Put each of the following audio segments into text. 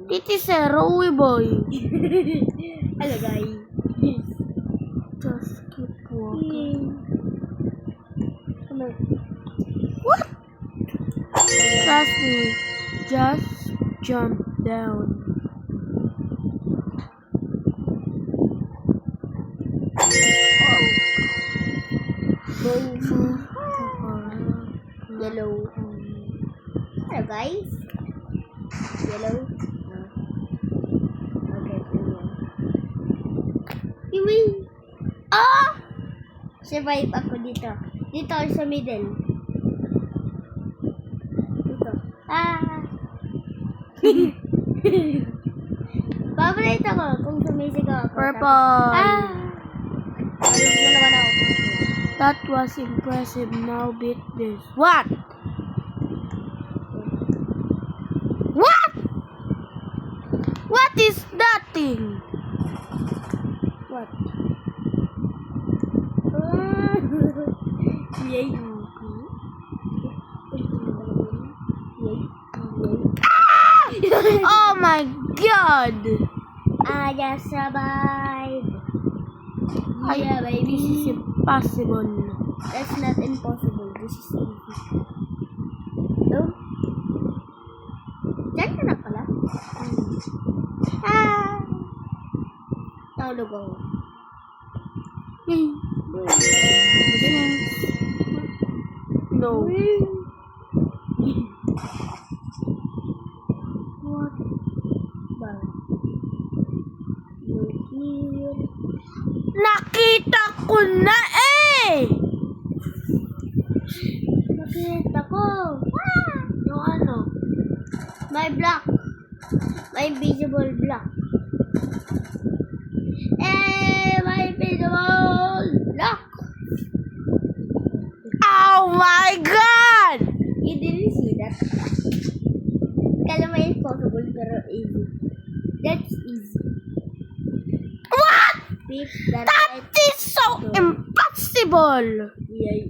This is a Rowie boy. Hello guys. Just keep walking. Come on. What? Trust me. Just jump down. Yellow. Hello guys. Yellow. No. Okay, Iwi. Ah! Survive ako dito. Dito ako sa middle. Dito. Ah! Paborito ako kung sumisigaw ako. Purple. Ah! Ayun na naman ako. That was impressive. Now beat this. What? What? What is that thing? What? Yay. Oh my god! I just survived. Yeah, baby. This is impossible. That's not impossible. This is easy. No? Diyan ka na pala? Ah! Nahulog ako. No. What? Ba? You're here. Nakita ko na eh! Nakita ko. Ah! Yung ano? My block. My invisible block. My invisible block. Oh my god! You didn't see that. Kala mo impossible pero easy. That's easy. What? Pick the That right. is so impossible! Yay.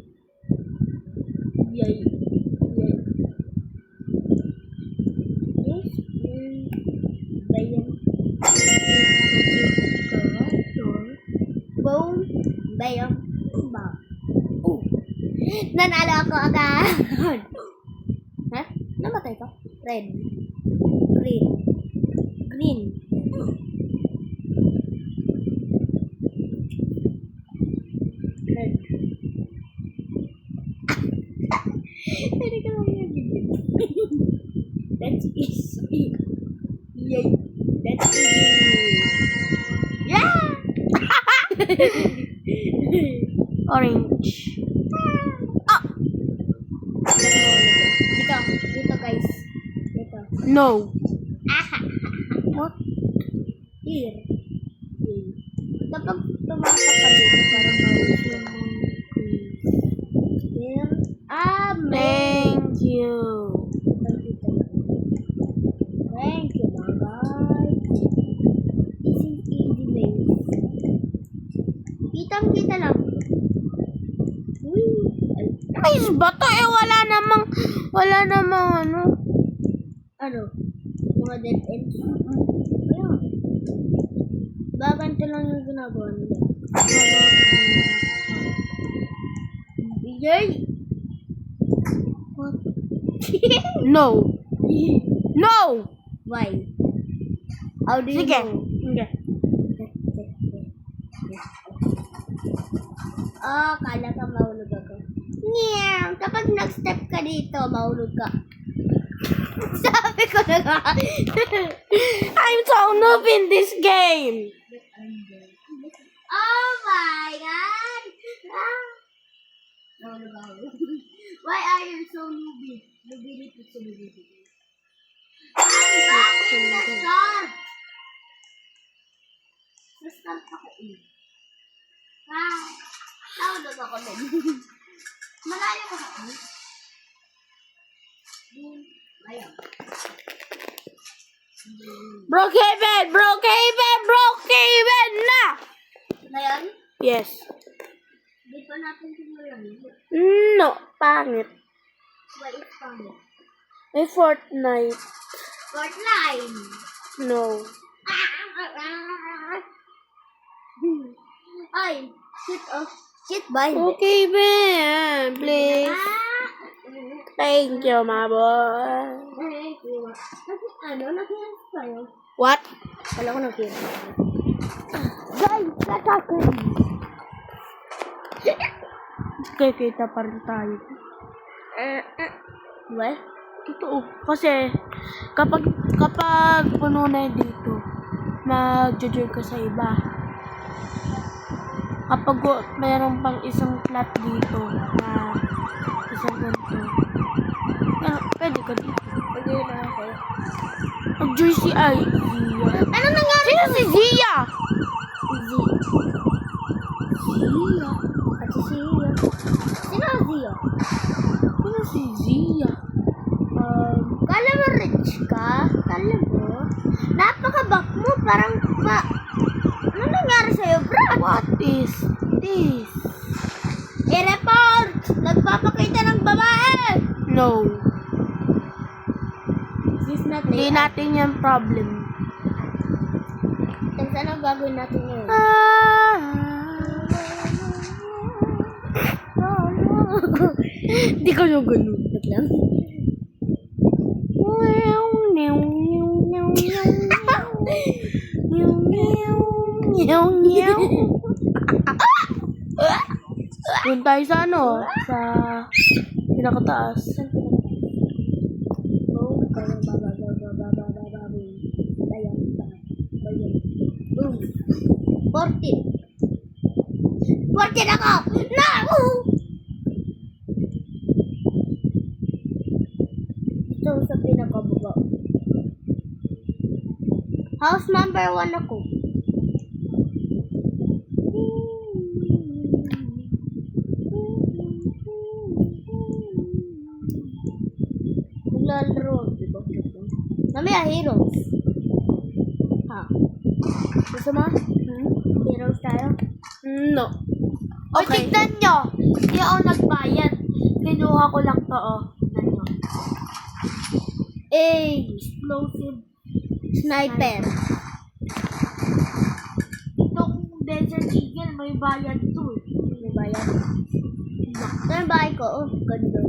Yay. Yay. Yes. Bayan. Boom. Bayan. Bam. Oh. Nanalo ako agad. Ha? Namatay ka? Red. Green. Green. Red. Pwede ka lang yung bigyan. That's easy. Yay. That's easy. Yeah! Orange. Ah! Dito. Dito guys. Dito. No. What? Here. Here. Kapag tumapak ka dito, parang mawis yung here. Ah, Thank you. Thank you, my guy. This is easy maze. Kitang-kita lang. Uy. Ay, bato eh, wala namang ano. Ano? Mga dead ends? Ayun. Baganto lang yung ginagawa nila. Yay! What? No. No! Why? How do you Sige. know? Sige. Oh, kala ka mahulog ako. Meow! Kapag nag-step ka dito, mahulog ka. Sabi ko na nga. I'm so noob in this game. Oh my God! Ah! Nahulog ako. Why are you so newbie? Nobility to nobility. I'm back in the start! Sa start ako eh. Ah! Nahulog ako din. Malayo ko ako. Ayaw. Brookhaven na! Na yan? Yes. Di pa natin simulan. No, pangit. Why is pangit? May Fortnite. Fortnite! No. Ay, shit off. Shit ba? Okay, Ben. Please. Thank you, my boy. Ano, nag-heels kayo? What? Wala ko nag-heels. Guys, kakakin. Kikita pa rin tayo. Well, Totoo. Kasi, kapag puno na yun dito, mag-join ka sa iba. Kapag mayroon pang isang plot dito na isang ganito, pwede ka dito. pwede na ako. Mag-join si Zia. Ano nangyari? Sino si Zia? Zia. At si Zia. Sino ang Zia? Sino si Zia? Kala mo rich ka? Kala mo? Napaka-back mo. Parang ano nangyari sa'yo, bro? What is this? I-report! Nagpapakita ng babae! No. This is not Hindi natin yung problem. Tapos ano gagawin natin ngayon? Hindi ko yung ganun. Wait lang. Doon tayo sa ano? Sa pinakataas. Oh, boom. 14. 14 ako! No! Ito sa pinakababa. House number 1 ako. Naglalaro. Diba? Namaya heroes. Ha? Gusto mo? Heroes tayo? No. Okay. Okay. Tignan nyo. Hindi ako nagbayad. Kinuha ko lang to, oh. Ano? Explosive Sniper. Itong Desert Eagle, may bayad to, eh. May bayad. Ito yung bahay ko. Oh, ganda.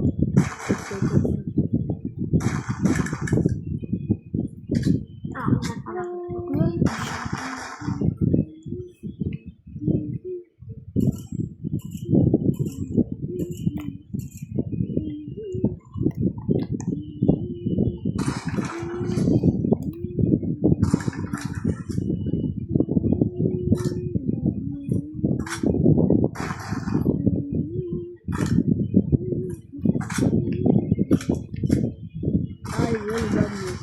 I will run you.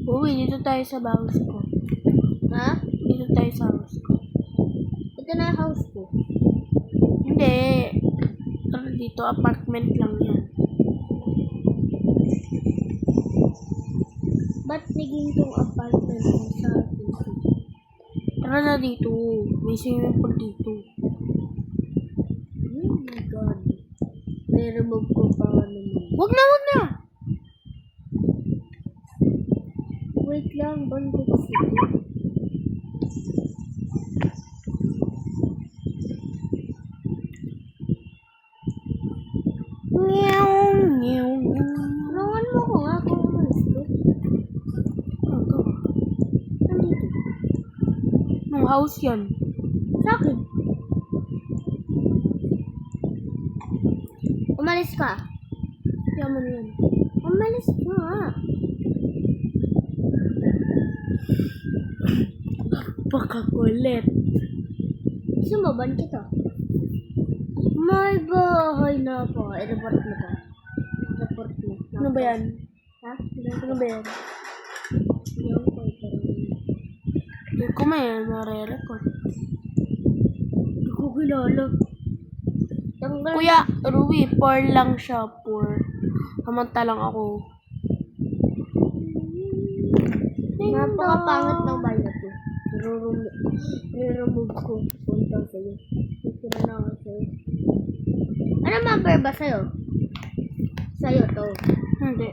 Uy, dito tayo sa house ko. Ha? Dito tayo sa house ko. Ito na yung house ko. Hindi. Pero dito, apartment lang yan. Ba't naging itong apartment mo sa atin? Tara na dito. May swimming pool dito. Oh my god. May-remove ko pa naman. Wag na, wag na! Wait lang, bando kasi ito. Meow, meow, Tulungan mo ko nga kung umalis ko. Nandito. Nung house yan. Sa akin. Umalis ka. Yaman yan. Umalis ka nga. Pakakulit. Sumaban kita. May bahay na po. I-report mo to. Report mo. Ano ba yan? Ha? Ano ba yan? Yung ko ito. Hindi ko may nare-record. Hindi ko kilala. Tanggal. Kuya, Rui, poor lang siya, poor. Samantalang ako. Napakapangit ng bahay na to. Niremove ko. Punta sa'yo. Titira na ako sa'yo. Ano number ba sa'yo? Sa'yo to. Hindi.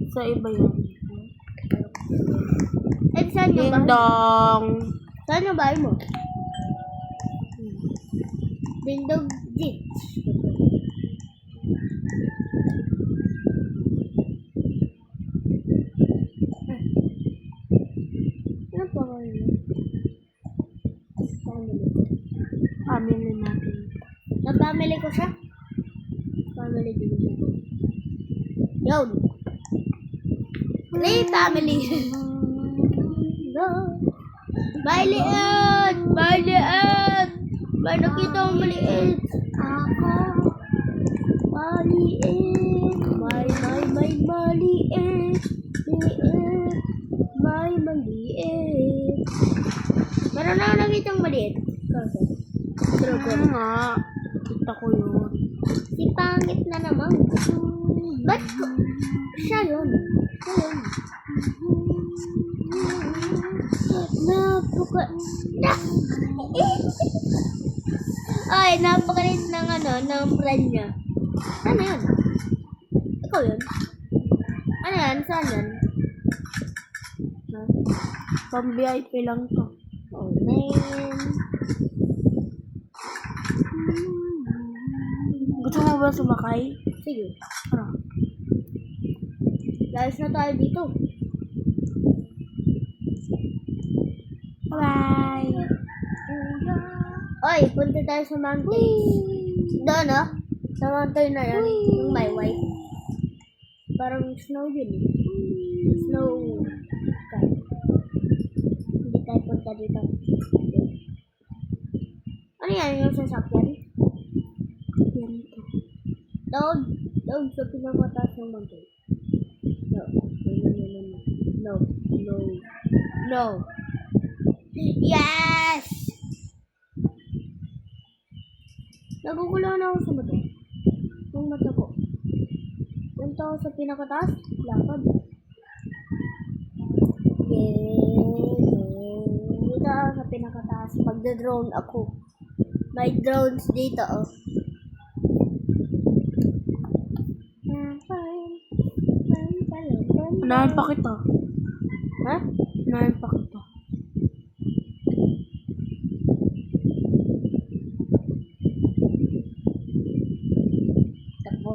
Sa iba yun. Eh, saan yung Ding bahay? dong. Saan yung bahay mo? Dingdong Jit. Ano pa ba yun? Family natin. Na-family ko siya? Family din ko. Yun. Play family. No. Maliit! Maliit! May nakita akong maliit. Ako. Maliit. May maliit. Liit. May maliit. Meron ako nakitang maliit. Kasi. Ano nga? Kita ko yun. Si pangit na naman. Ba't ko? Siya yun. Siya yun. Ay, napakalit ng ng friend niya. Ano yun? Ikaw yun? Ano yan? Saan yan? Ha? Pang VIP lang to. Oh, man. Gusto mo ba sumakay? Sige. Tara. Guys na tayo dito. Bye! Oy, punta tayo sa mountains. Doon, oh. Sa mountain na yan. Yung may white. Parang snow yun. Snow. Okay. Hindi tayo punta dito. Ano yan? Yung sasakyan? Yan to. Doon. Doon sa pinamataas ng mountain. No. No. No. No. Yes! Nagugulo na ako sa mata. Yung mata ko. Punta ako sa pinakataas. Lakad. Dito ako sa pinakataas. Magda-drone ako. May drones dito, oh. Unahan pa kita. Ha? Unahan pa kita. Takbo.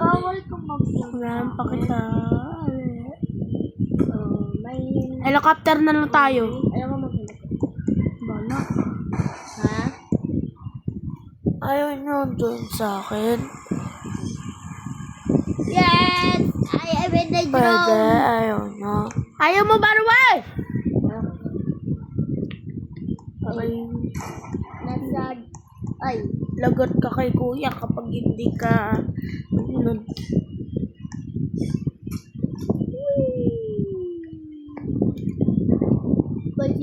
Bawal kang mag-vlog. Unahan pa kita. May... Helicopter na lang tayo. Ayaw ko mag-vlog. Bala. Ha? Ayaw nyo dun sa akin. Yes! I am in the Pwede, drone! ayaw nyo. Ayaw mo ba naman? Okay. Nasa... Ay. Lagot ka kay kuya kapag hindi ka...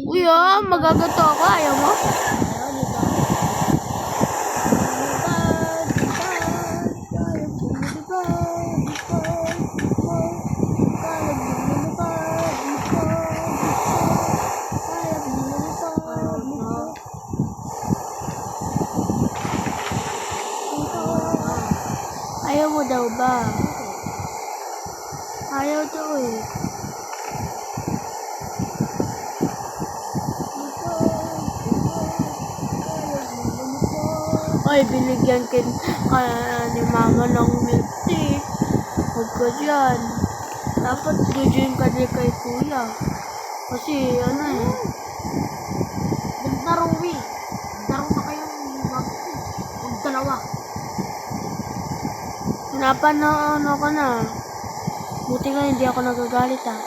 Uy, magagato ako. Ayaw mo? Ayaw mo daw ba? Ayaw daw eh. Ay, binigyan ni mama ng milk tea. Huwag ka dyan. Dapat gudyan ka din kay kuya. Kasi ano eh. Nagdarong eh. Nagdarong na kayong dalawa. Hanapan na ano ka na. Buti nga hindi ako nagagalit ah.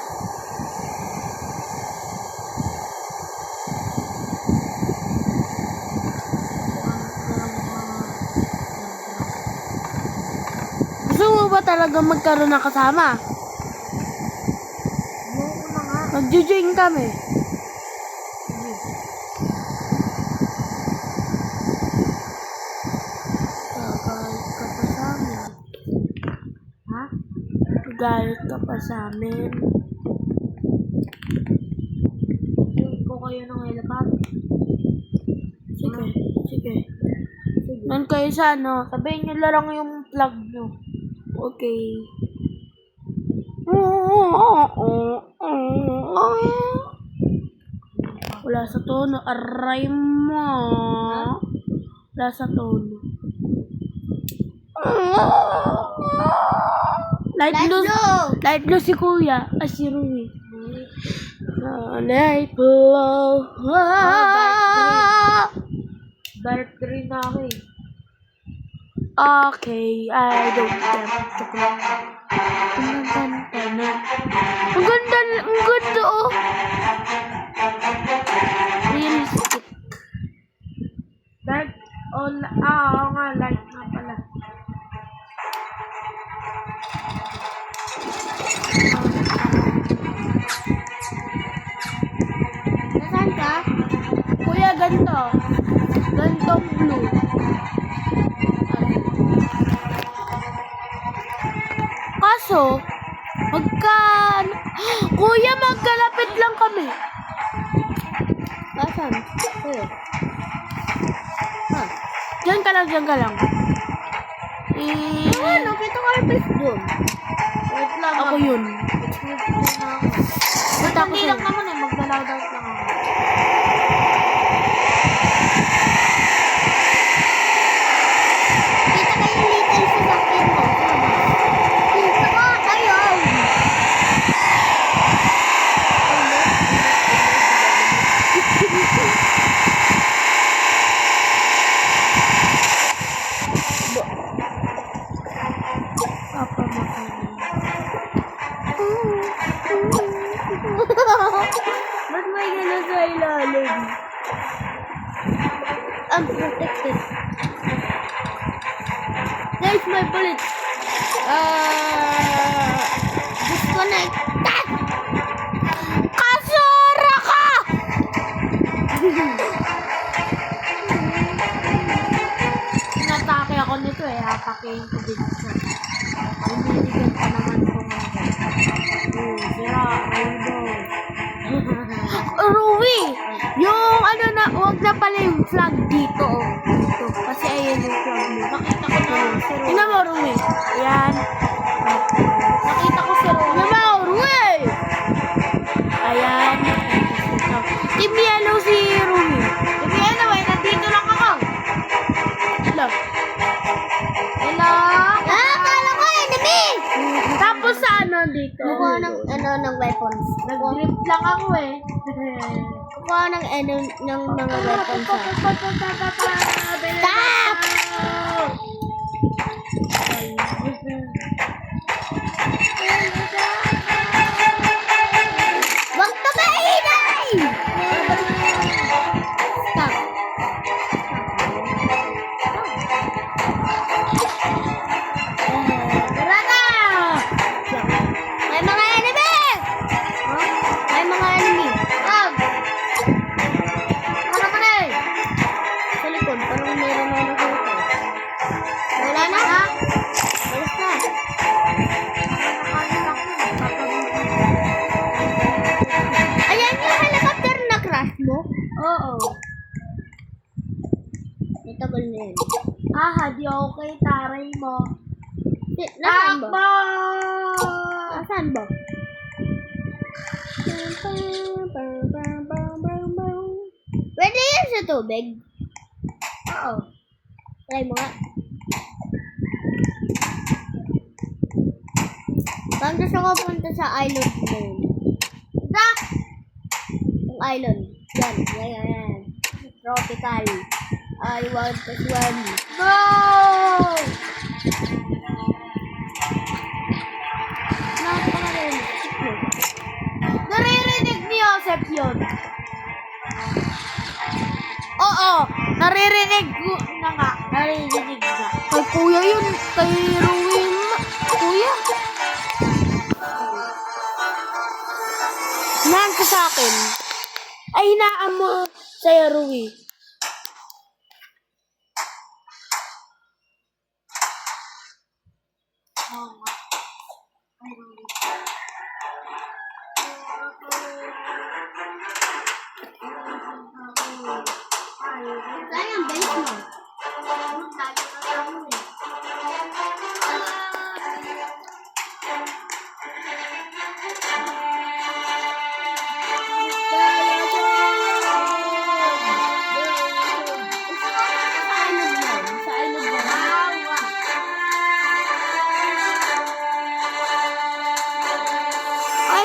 Gusto mo ba talaga magkaroon ng kasama? Mag-join kami. Gagalit ka pa sa amin. Ha? Gagalit ka pa sa amin. kayo ng elephant. Sige. Sige. Nan kayo sa ano, sabihin nyo lang yung plug nyo. Okay. Wala sa tono. Aray mo. Wala sa tono. Light blue si kuya. Si Rui. Light blue. Dark green na ako eh. Okay, I don't care. Ang ganda oh. Realistic. Dark, oo nga, light nga pala. Nasaan ka? Kuya, ganito. Gantong blue. Kaso, Kuya, magkalapit lang kami. Nasaan? Kuya. Diyan ka lang. Ano, kita ko yung face doon. Wait lang. Ako yun. Ba't hindi lang naman eh, mag-loud out lang ako. Kita kayo little sa sakit mo. Kita ko, ayaw. Ba't may gano'n sa ilalim? I'm protected. There's my bullet. Disconnected! Kasura ka! Inatake ako nito eh. Atakein ko din siya. Bibigyan pa naman ko nga. Sira, rainbow. Rui! Yung wag na pala yung flag dito. Oh. Dito. Kasi ayun yung flag mo. Nakita ko na si Rui. Tingnan mo, Rui. Ayan. Nakita ko si Rui. Tingnan mo, Rui! Ayan. Team Yellow si Rui. Hindi anyway, nandito lang ako. Hello. Hello? Akala ko enemy! Tapos sa dito? Kukuha ng weapons. Nag-grip lang ako eh. Kukuha ng mga weapons. Stop! Wag ka maingay! Stop. Tara na! May mga enemy! May mga enemy. Wag! Ano ka na eh? Sa likod, parang meron na nakita. Wala na? Alis na. Ayan yung helicopter na crash mo? Oo. Matagal na yun. Di okay, taray mo. Nasaan ba? Takbo! Nasaan ba? Pwede yan sa tubig? Oo. Try mo nga. Saan gusto ko punta sa island na yun? Sa? Yung island. Yan. Tropical. I want to swim. Go! Naririnig ni Joseph yun. Oo, naririnig ko na nga. Naririnig na. Kay kuya yun. Kay Ruin. Kuya. Hinaan ka sa akin. Ay, hinaan mo sa'yo, Rui.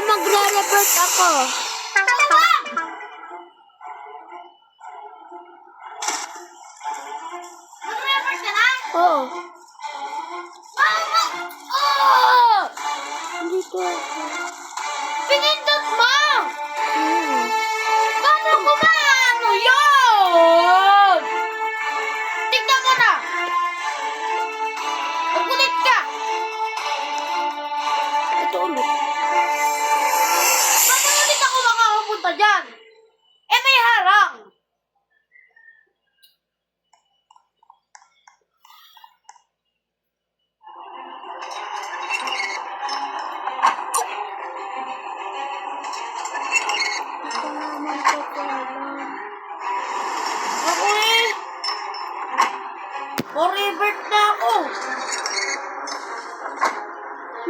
magre-revert ako. Tawag! Mag-record ka na? Oo. Oh! Dito ako. Pinindot mo! Hmm. Paano gumano yun? Tignan mo na! Magulit ka! Ito ulit. Paano ulit ako makakapunta dyan? Eh may harang! Ito naman ko alam. Ako eh! Forever na ako!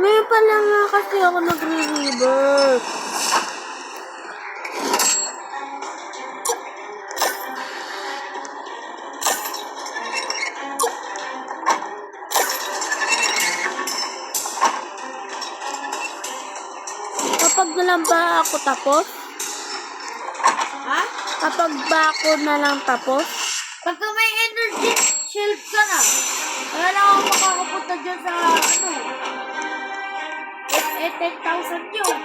Ngayon pa lang nga kasi ako nagre-revert. Kapag na lang ba ako tapos? Ha? Kapag ba ako na lang tapos? Pagka may energy shield ka na, kaya lang ako makakapunta dyan sa ano, 10,000 yun.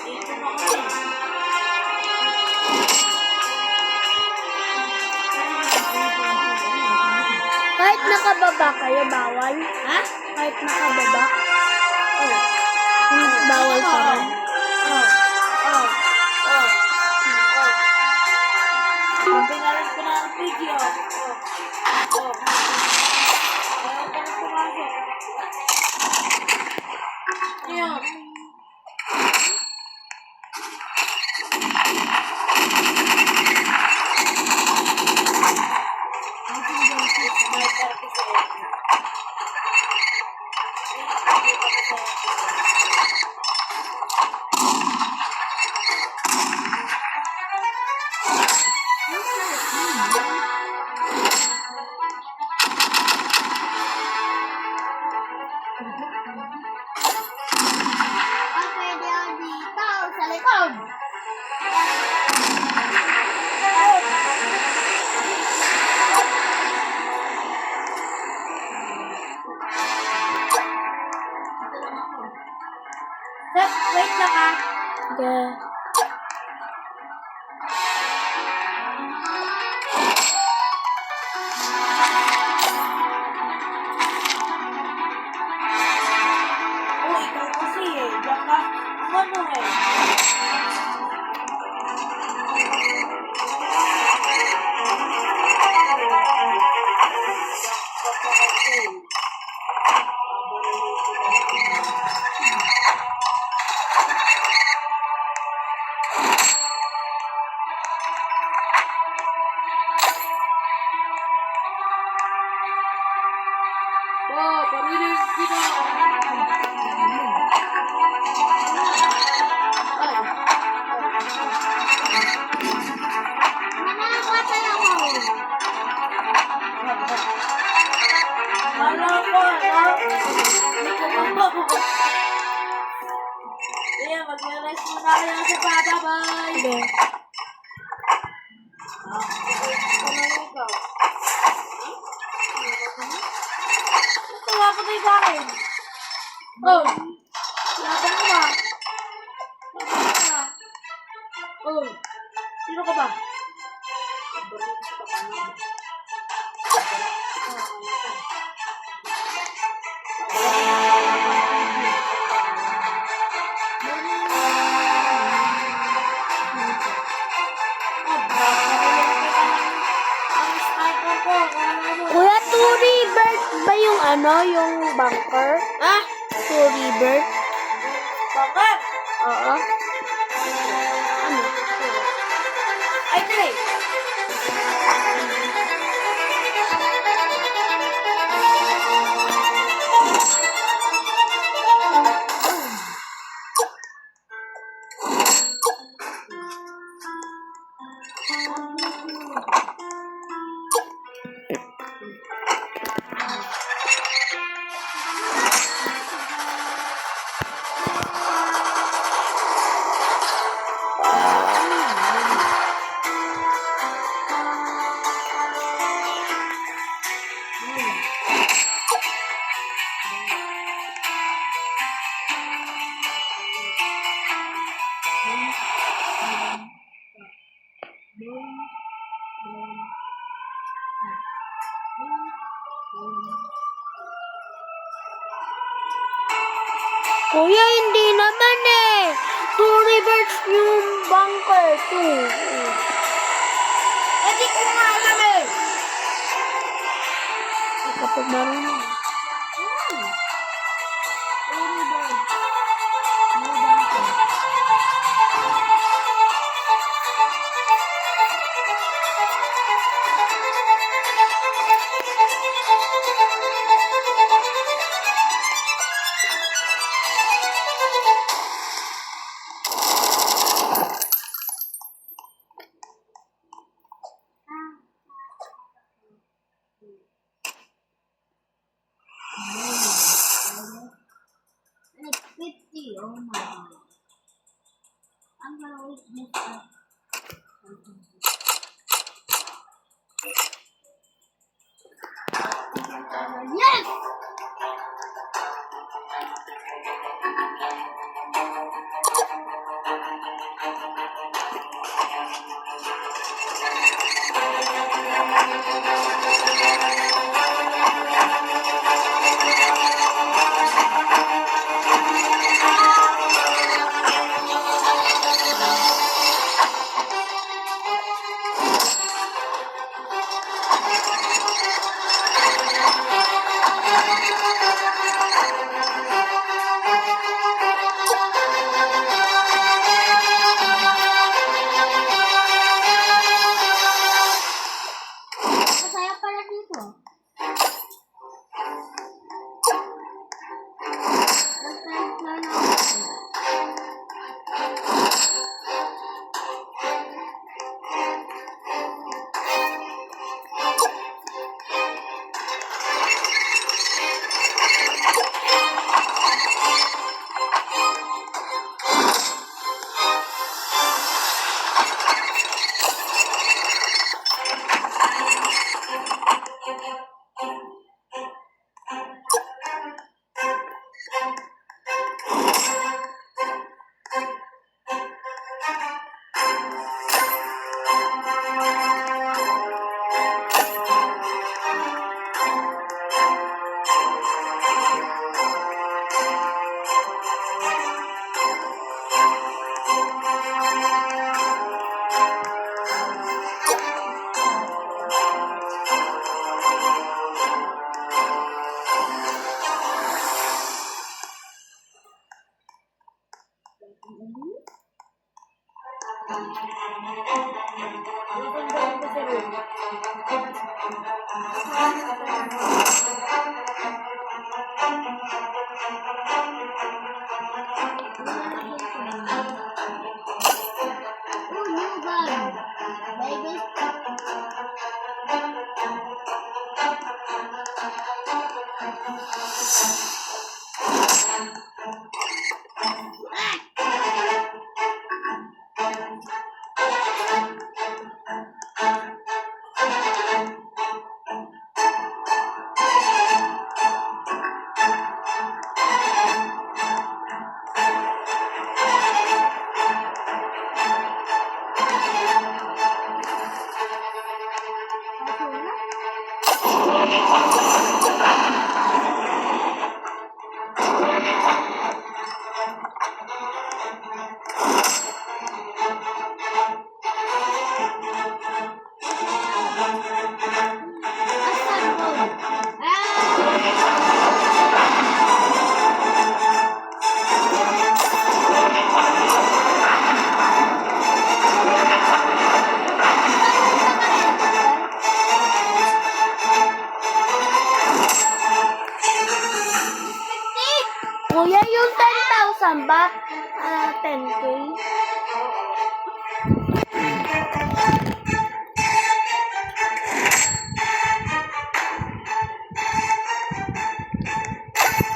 Dito na kami. Kahit nakababa kayo, bawal? Ha? Kahit nakababa? Oh. Bawal pa rin. Oh. Oh. Oh. Oh. Pinalas ko na ang video. Oh. Oh. Ayaw ko na pumasok. Ayun. Pwede ako dito sa likod. Sep, wait lang ah. Sige. Oh, ikaw kasi eh. Diyan ka. Ano eh. Wow, parinig kita. Nanakasal ako. Ano ko? Iya, mag-rest muna kayo sa baba. Bye. Sige. Tawa ko tayo sa akin. Oh! Laban mo ba? Laban mo ba? Oh! Sino ka ba? yung bunker. Ah? Two river. Bakit? Oo. Ano? Ay, try. Kuya, hindi naman eh. Two rivers yung bunker. Two. Eh, di ko nga alam eh. Kapag marunong. Like 50. Oh my God. I'm gonna always mess up. Yes! Masaya pala dito. Nag-try na ako. Oh, new gun. Baby.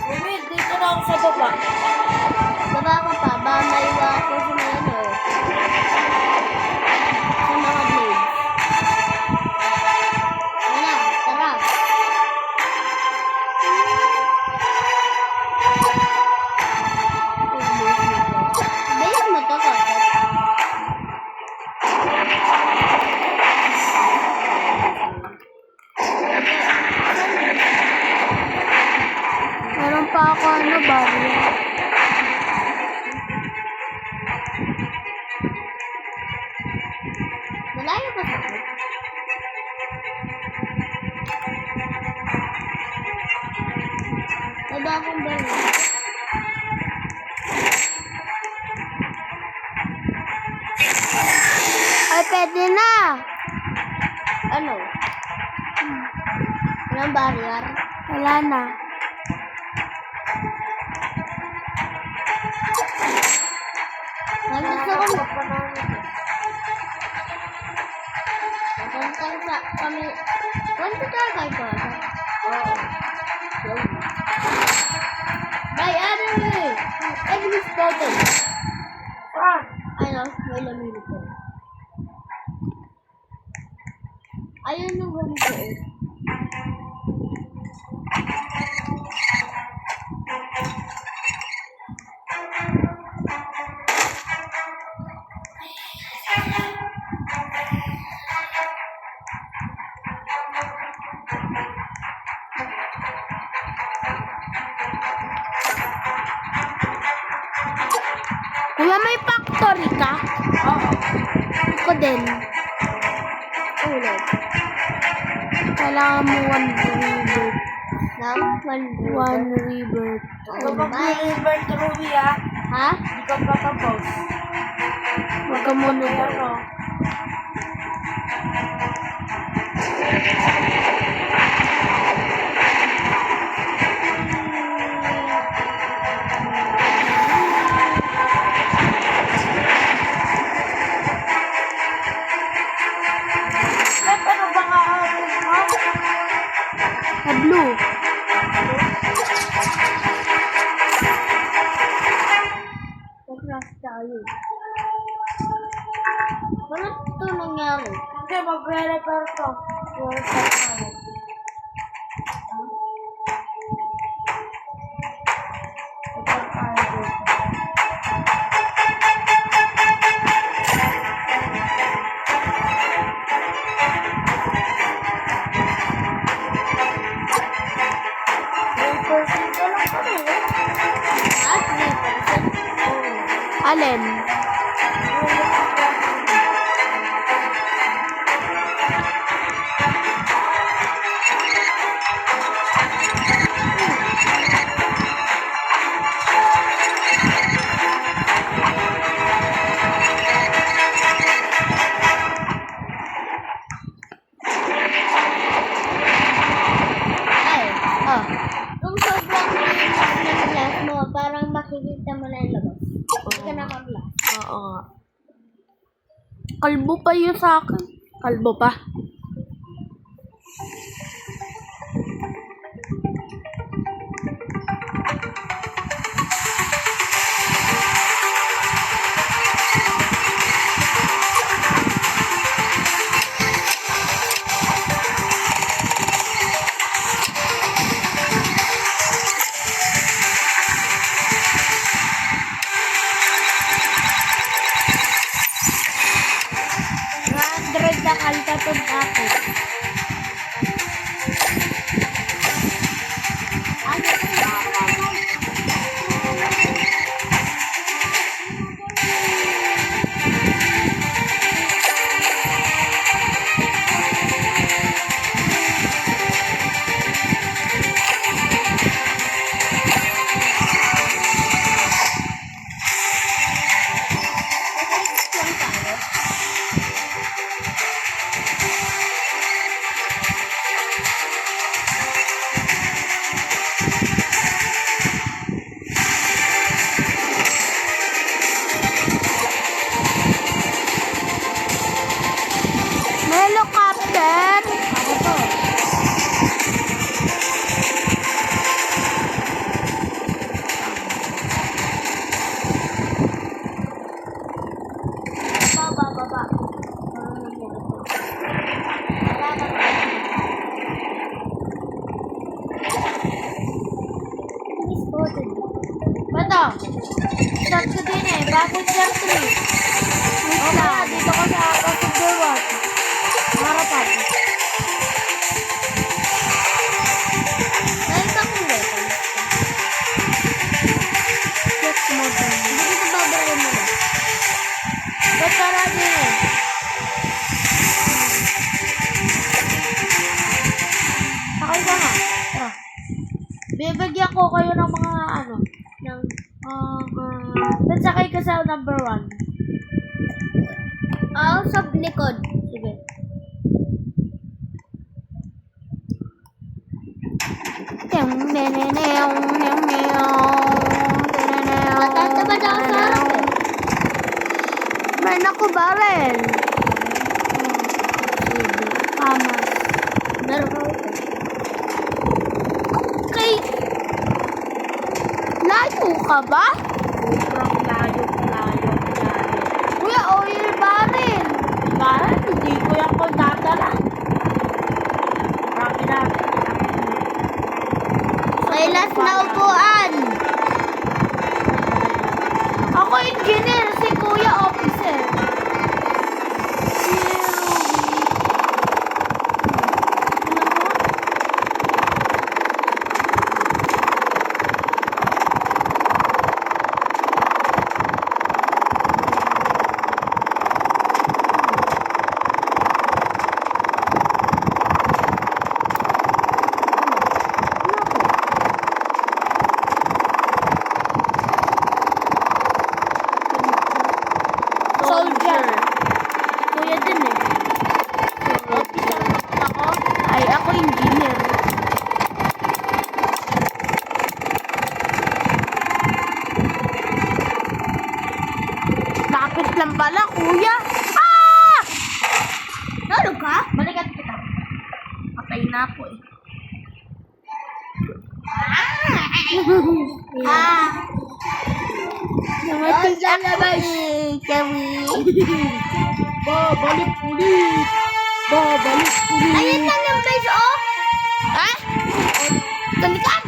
Bumi, dito na ako sa baba. Baba ka pa, ba maiwa ako sa mga ano. Sa mga blades. Wala, tara. Base mo to, Kosep. Meron pa ako ano, barrier. Malayo pa sa akin. Baba akong baril. Ay, pwede na. Ano? Walang barrier? Wala na. Gusto ko Puntang sa kami. Punta tayo kay Kosep. Oo. Bye, Ari! English bottle. Ano? May lamili ko. Ayun yung ganito eh. Kuya, may factory ka? Oo. Ako din. Ulit. Kailangan mo one river. Ng One river. Bye. Ruby, ah. Ha? Hindi ka pa tapos. Huwag ka muna ano. Ano ba nga sa blue. Mag-craft tayo. Paano ito nangyari? Hindi, magre-repair to. Repair tayo. Repair tayo dito. Repair dito lang kami, eh. At 3%. Alin? Ay, oh. Kung sobrang ng-glass mo, parang makikita mo na yung labas. Hindi ka naka-glass. Oo nga. Kalbo pa yun sa akin. Kalbo pa. Na kalta to ako. Baba. Wala na. Spotted. Bato. Start ko din eh. Bagong year 3. O kaya, dito ko sa Passenger 1. Harapan. Nakita ko yung weapon. Check mo din. Hindi ko babarin mo na. Ba't para din eh? Sakay ka nga. Tara. Bibigyan ko kayo ng mga ano. Ng ba't sakay ka sa number 1? Sa likod. Sige. Matatabad ako sa harap eh. May nakubarel. Tama. Meron ko. Okay. Layo ka ba? Sobrang layo. Kuya, oil barrel. Barrel? Hindi ko yan kung dadala. Marami natin. May last na upuan. Ako engineer, si Kuya officer. Si Soldier. Kuya din eh. Officer naman ako. Ay, ako engineer. Lapit lang pala, kuya. Ah! Nalog ka? Balikan kita. Patay na ako eh. Namatay lalabas. Babalik ulit. Babalik ulit. Ayun lang yung base off. Ha? Galitan.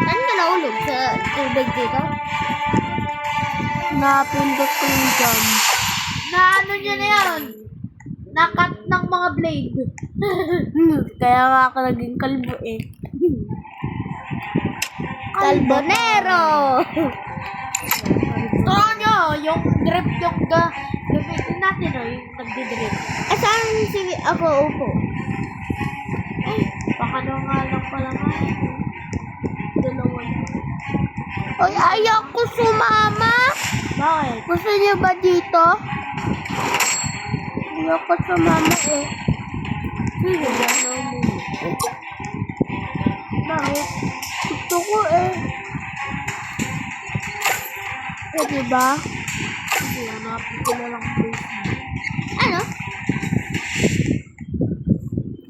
Saan ka nahulog? Sa tubig dito? Napindot ko yung jump. Na ano niya na yan? Nakat ng mga blade. Kaya nga ako naging kalbo eh. Carbonero. Gusto nyo, yung drip yung gamitin natin o, yung nagdi-drip. Saan si ako upo? Ay, baka daw nga lang pala nga. Dalawa na. Oy, ayaw ko sumama. Bakit? Gusto niyo ba dito? Ayaw ko sumama eh. Sige, gano'n mo. Bakit? Gusto ko eh. Eh, diba? Sige, hanapin ko na lang base mo. Ano?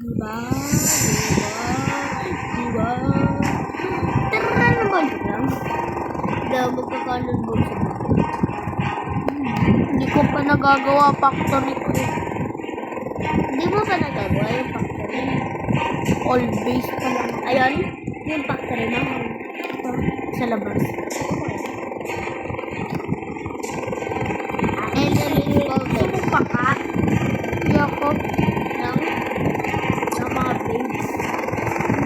Diba? Diba? Tara naman lang. Hindi ako magkakanon mo siya. Hindi ko pa nagagawa factory ko eh. Hindi mo pa nagagawa yung factory. All base pa lang. Ayun, yung factory na. Sa labas. Pakat Hindi ako. ng mga blades.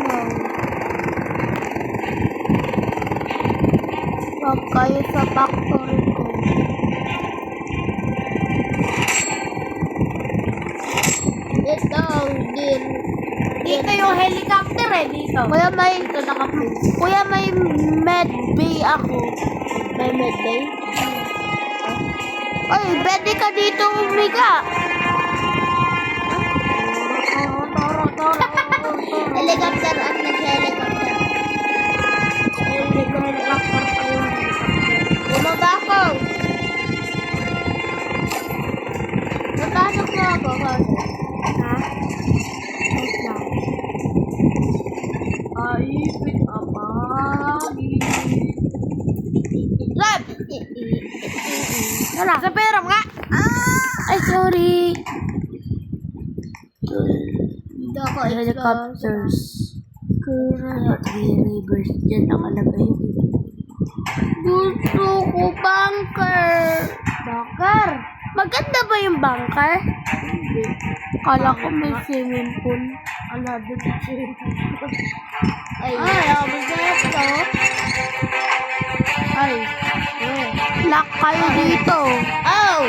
No. Wag kayo sa factory ko. Ito, din. Dito yung helicopter eh, dito. Kuya may, ito naka-place. Kuya may med bay ako. May medbay. Oy, pwede ka dito umiga. Helicopter at nag-helicopter. Helicopter pa yung helicopter. Bumaba ako. Napasok na ako. Ha? Wait lang. Ay, wait, apagi. Lab! Wala. Sa pera nga. Ay, sorry. Dito ako Helicopters. Three rivers. Diyan nakalagay. Gusto ko bunker. Bunker? Maganda ba yung bunker? Hindi. Kala ko may swimming pool. Ala, doon swimming pool. Ay, ako dito. Ay, lock kayo dito. Oh!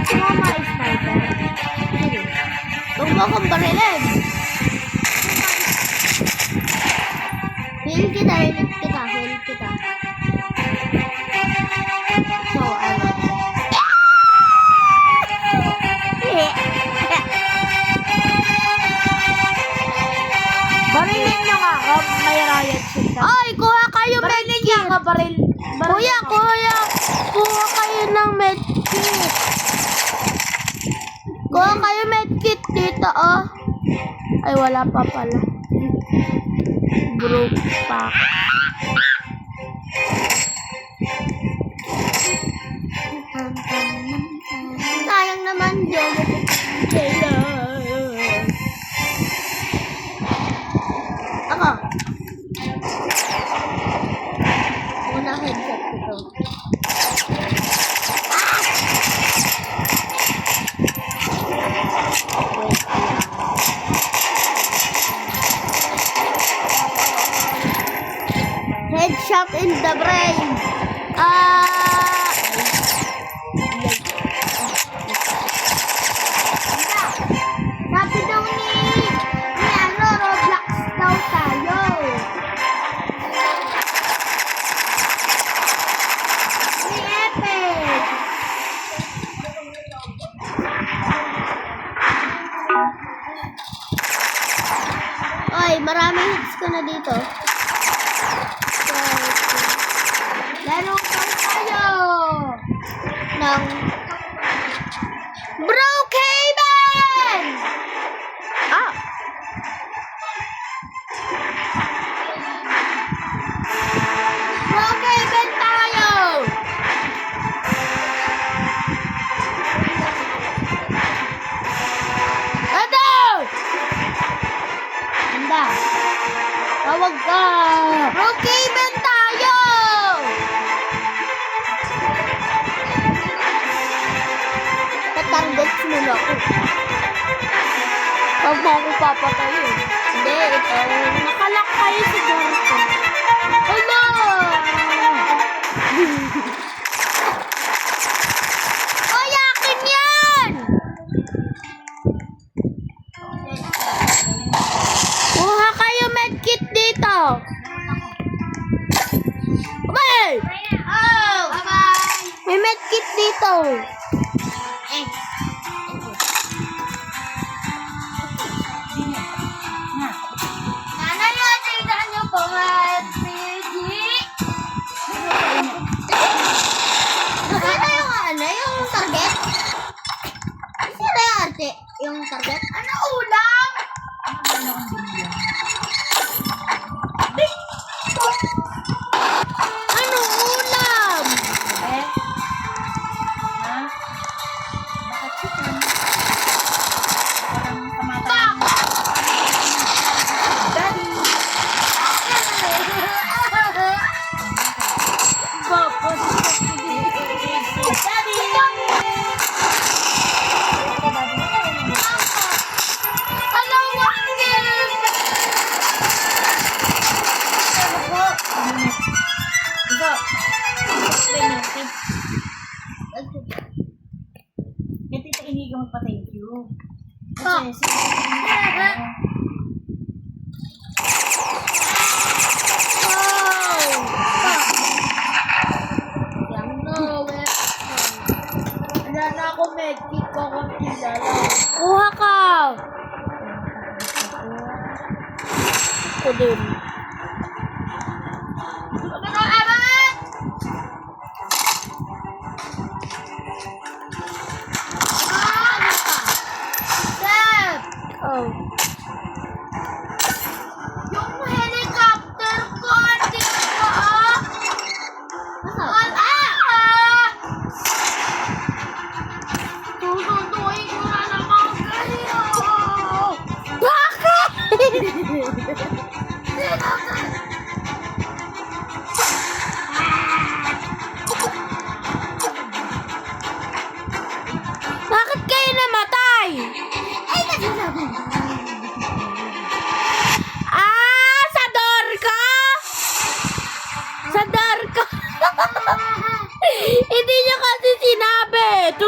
Sumama is sniper. Sige. Huwag mo akong barilin. Heal kita, heal kita, heal kita. So, ano? Barilin nyo nga. May riot shit ka. Ay, kuha kayo medkit. Kuya, kuha kayo ng medkit. Kuha kayo medkit dito, oh. Ay, wala pa pala. Group pack. Sayang naman yun. Ako. Una headshot ko to. Headshot in the brain. Sabi daw ni Roblox daw tayo. Ni Epic. Oy, maraming hits ko na dito. Laro pa tayo ng Brookhaven! Ah! Brookhaven tayo! Ano? Handa. Tawag ka! Brookhaven tayo! Targets muna ako. Huwag mo ako papatayin. Hindi, ito. Nakalak kayo sa ganito. Hello! Oy, akin yan! Kuha kayo medkit dito. Okay! Oh! Bye-bye! May medkit dito. Nanay, tingnan niyo po, Piggy. Ano yung target? Sino yung arte? Yung target? Ano ulam? Ano ulam? Ito inigang magpa-thank you. Oh. Wala na ako medkit ko kung kilala. Kuha ka! Ako din. Oh. Yung helicopter ko, dito,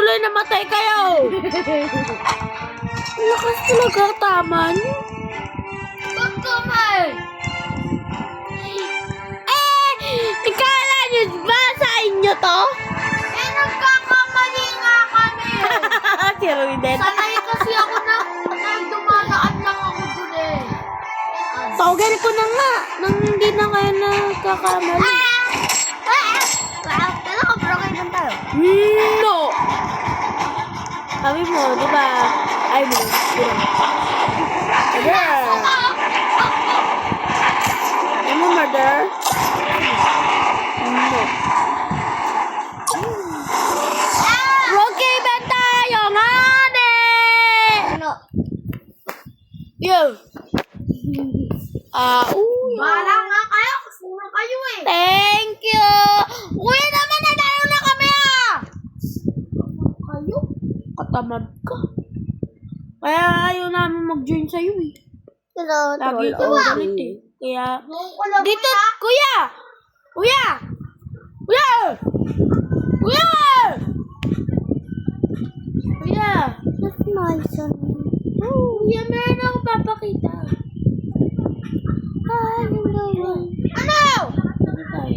tuloy namatay kayo. Lakas talaga, tama niyo. Ba't kamay? Ikala niyo ba sa inyo to? Nagkakamali nga kami. Si Ruiden. Sanay kasi ako na dumadaan lang ako dun eh. Tawagin ko na nga. Nang hindi na kayo nagkakamali. Kailan ka bro kayo dun tayo? No! Sabi mo, di ba? Ay, mo. Murder! Ay mo, murder? No. Okay, ba tayo nga, ne? Ano? Yo! Bahala nga kayo. Puro kayo eh. Thank you! Kuya naman, nanalo na kami ah! Kayo? Katamad ka. Kaya ayaw namin mag-join sa'yo eh. Hello, Lagi ka galit eh. Kaya, ko lang dito, kuya! Kuya! Kuya! Kuya! Kuya! That's my son. Kuya, meron ako papakita. Ano? Ano tayo?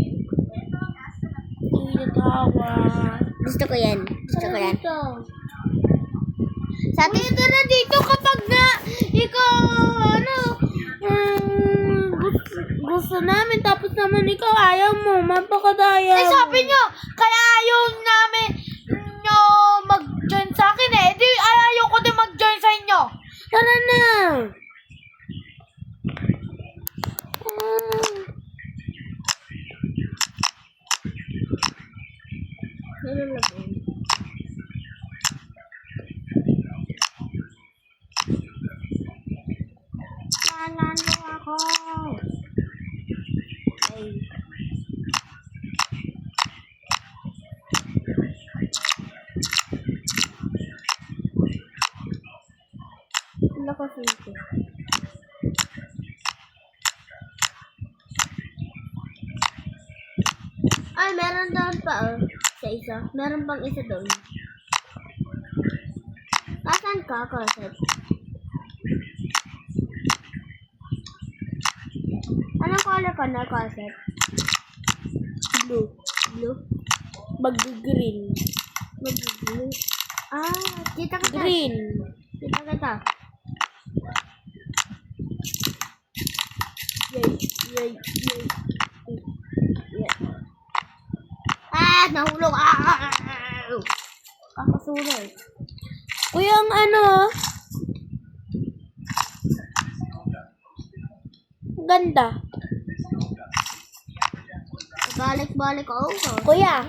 Kuya, tawa. Gusto ko yan. Gusto ko yan. Ito. Sa atin, Ito na dito kapag na ikaw, gusto namin tapos naman ikaw ayaw mo, mapakadaya. eh sabi nyo, kaya ayaw namin nyo mag-join sa akin eh. Di ayaw ko din mag-join sa inyo. Tara na. Panalo ako. Ay. Wala ko sito. Ay, meron doon pa sa isa. Meron pang isa doon. Asan ka, Cosette? Anong color ka na, Cosette? Blue. Blue? Mag-green. Mag-blue? Ah, kita kita. Green. Kita kita. Yay, yay, yay. Yeah. Ah, nahulog. Kakasulay. Kuya, ang ganda. Balik-balik ako. Kuya.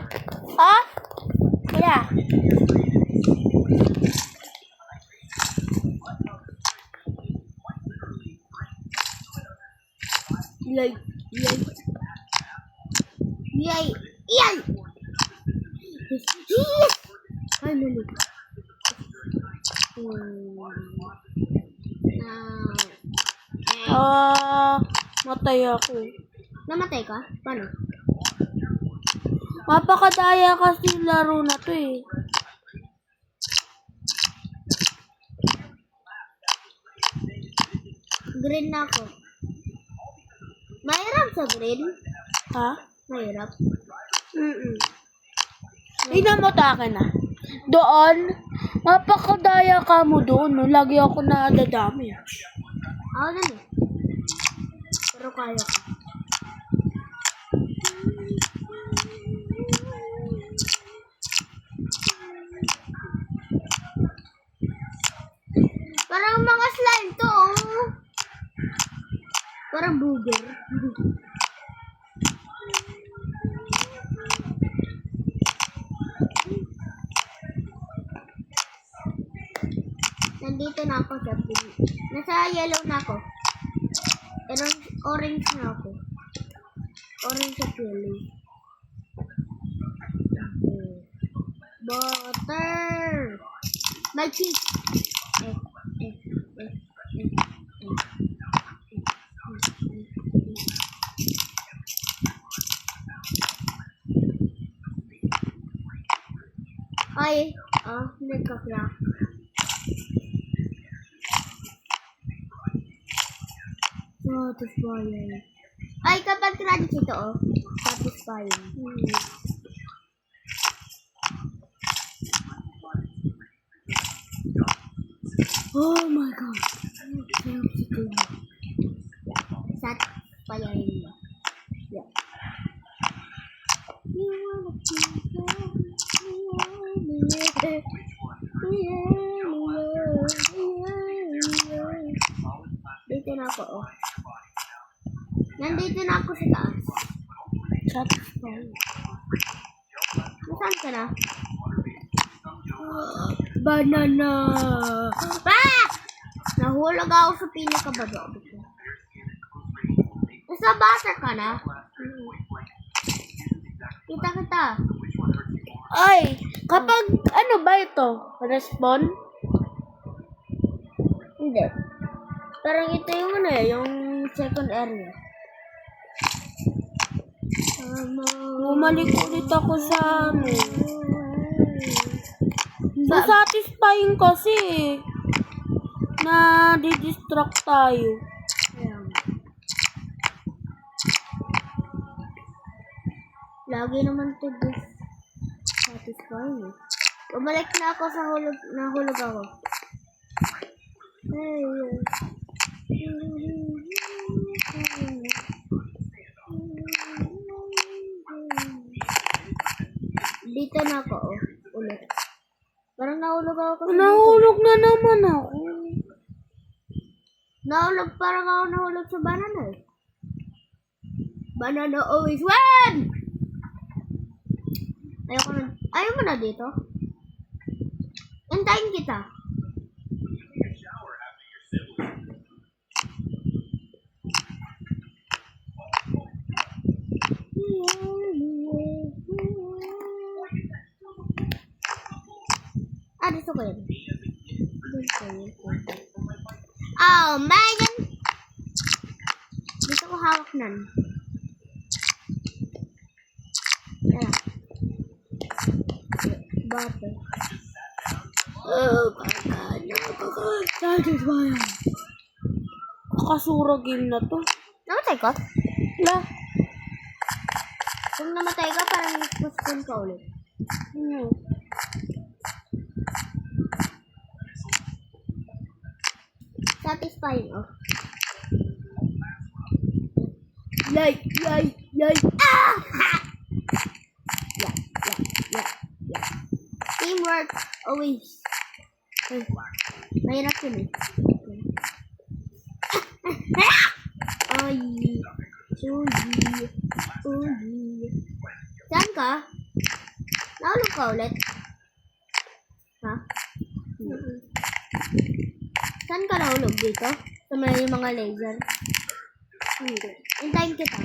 Ha? Kuya. Yay, yay. Yay! Yay! Ay, nalo. Matay ako. Namatay ka? Paano? Mapakadaya kasi laro na to eh. Green na ako. Mahirap sa green? Ha? Mahirap. Tingnan mo ta akin na. Doon, mapakadaya ka mo doon. No? Lagi ako nadadami. Ako na eh. Pero kaya ko. Parang mga slime to, oh. Parang booger. Nandito na ako sa blue. Nasa yellow na ako. Pero orange na ako. Orange at yellow. Butter! My cheese! Ay, nagka-crack. Satisfying. Ay, kapag credit ito, satisfying. Oh my God. Satisfying. Yeah. Dito na ako, oh. Nandito na ako sa taas. Satisfying. Nasaan ka na? Banana. Ah! Nahulog ako sa pinakababa. Nasa basa ka na? Kita. Ay, kapag ano ba ito? Respawn? Hindi. Parang ito yung ano yung second area. Bumalik ulit ako sa ano. Satisfying kasi na di-distract tayo. Ayan. Lagi naman to satisfying. Bumalik na ako sa hulog. Nahulog ako. Dito na ako, ulit. Parang nahulog ako. Nahulog na naman ako. Parang ako nahulog sa banana eh. Banana always win! Ayaw mo na dito? Hintayin kita. Dito ko yun. Oh, man! Dito ko hawak nan. Tara. Bate. Oh my God. Satisfying. Kakasura game na to. Namatay ka? Wala. Kung namatay ka, parang nag-postpone ka ulit. Satisfying, oh. Yay! Ah! Yeah. Teamwork, always. Mahirap yun eh. Oy. Saan ka? Nahulog ka ulit? Ha? Saan ka nahulog dito? Sa may mga laser? Hindi. Hintayin kita.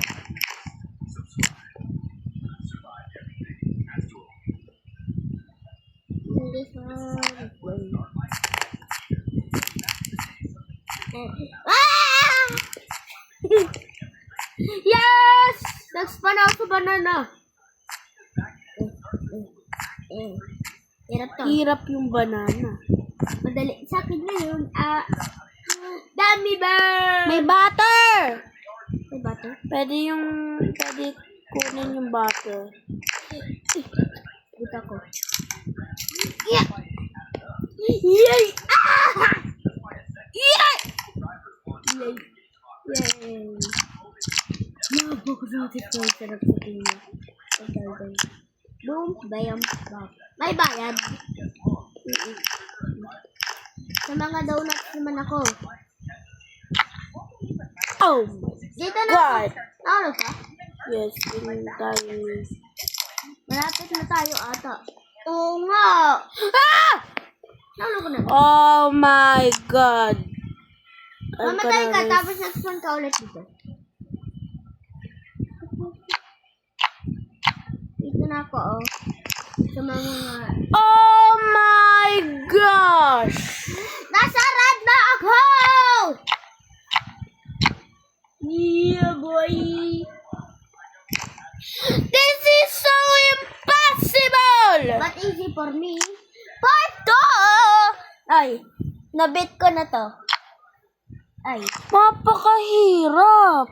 Hindi sa... Ah! Yes! Nag-spawn ako sa banana. Hirap to. Hirap yung banana. Madali. Sa akin na yun. Dami ba? May butter! May butter? Pwede kunin yung butter. Dito ko. Yeah! Yay! Ah! Yay! Yay! Yay! Napakasakit ko. Sarap sa tingin. Boom! Bayam! May bayad! Sa mga donuts naman ako. Oh Dito na God! Nakulog ka? Yes, yun tayo. Malapit na tayo ata. Oo nga! Ah! Nakulog ko na. Oh my God! Mamatay ka tapos nag-spawn ka ulit dito. Dito na ako, oh. Sa mga... Oh my gosh! Nasa red na ako! Yeah, boy! This is so impossible! But easy for me. Part 2! Ay, nabit ko na to. Ay, Mapakahirap.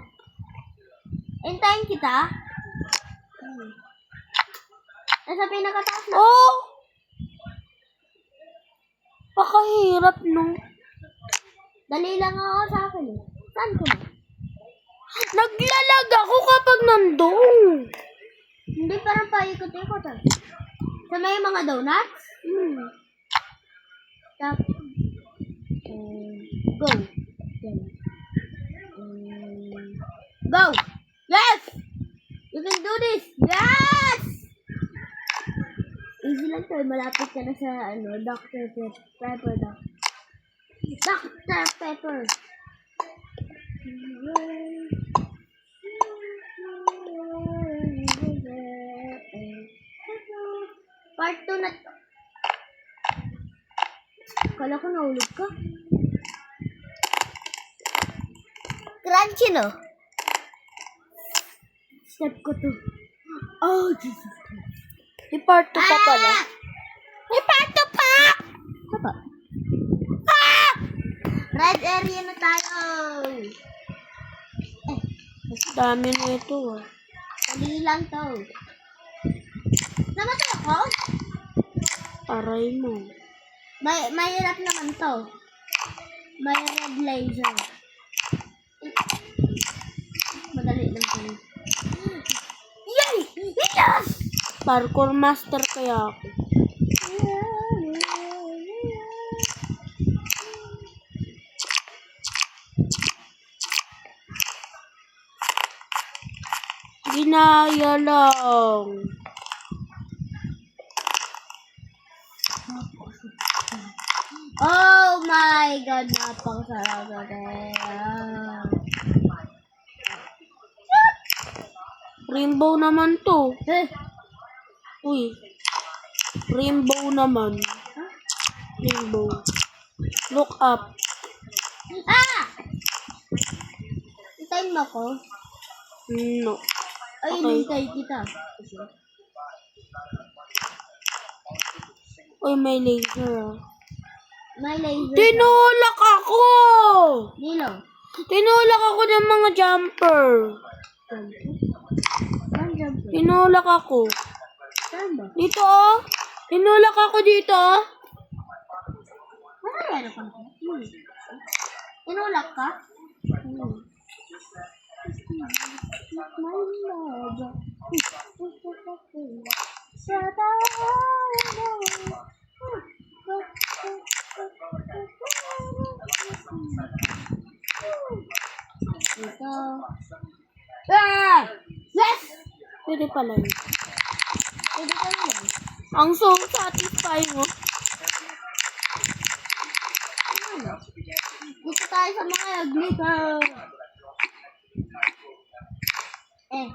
hintayin kita. Nasa pinakataas na. Oh! Pakahirap nung. Dali lang ako sa akin eh. Saan ko na? Naglalag ako kapag nandoon. Hindi, parang paikot-ikot ah. Sa may mga donuts? Tap. Go. Go! Yes! You can do this! Yes! Easy lang to. Malapit ka na sa Dr. Pepper. Dr. Pepper. Part 2 na to. Kala ko nahulog ka. Crunchy, no? Step ko to. Oh, Jesus Christ. May part 2 pa pala. May part 2 pa! Apa? Ah! Red area na tayo. Dami na ito ah. Dali lang to. Namatay ako? Aray mo. Mahirap naman to. May red laser. Madali lang to. Yay! Yes! Parkour master kaya ako. Ginaya lang. Oh my God! Napakasarap natin. Rainbow naman to. Eh! Uy. Rainbow naman. Rainbow. Look up. Ah! Hintayin mo ko? No. Ay, Okay. hinintay kita. Uy, may laser ah. May laser. Tinulak ako! Nilo. Tinulak ako ng mga jumper. Saan jump? Tinulak ako. Saan ba? Dito oh. Tinulak ako dito. Ano meron ka? Tinulak ka? Ito. Ah! Yes! Pwede pala yun. Pwede ka yun. Ang so satisfying oh. Dito tayo sa mga glitter. Eh.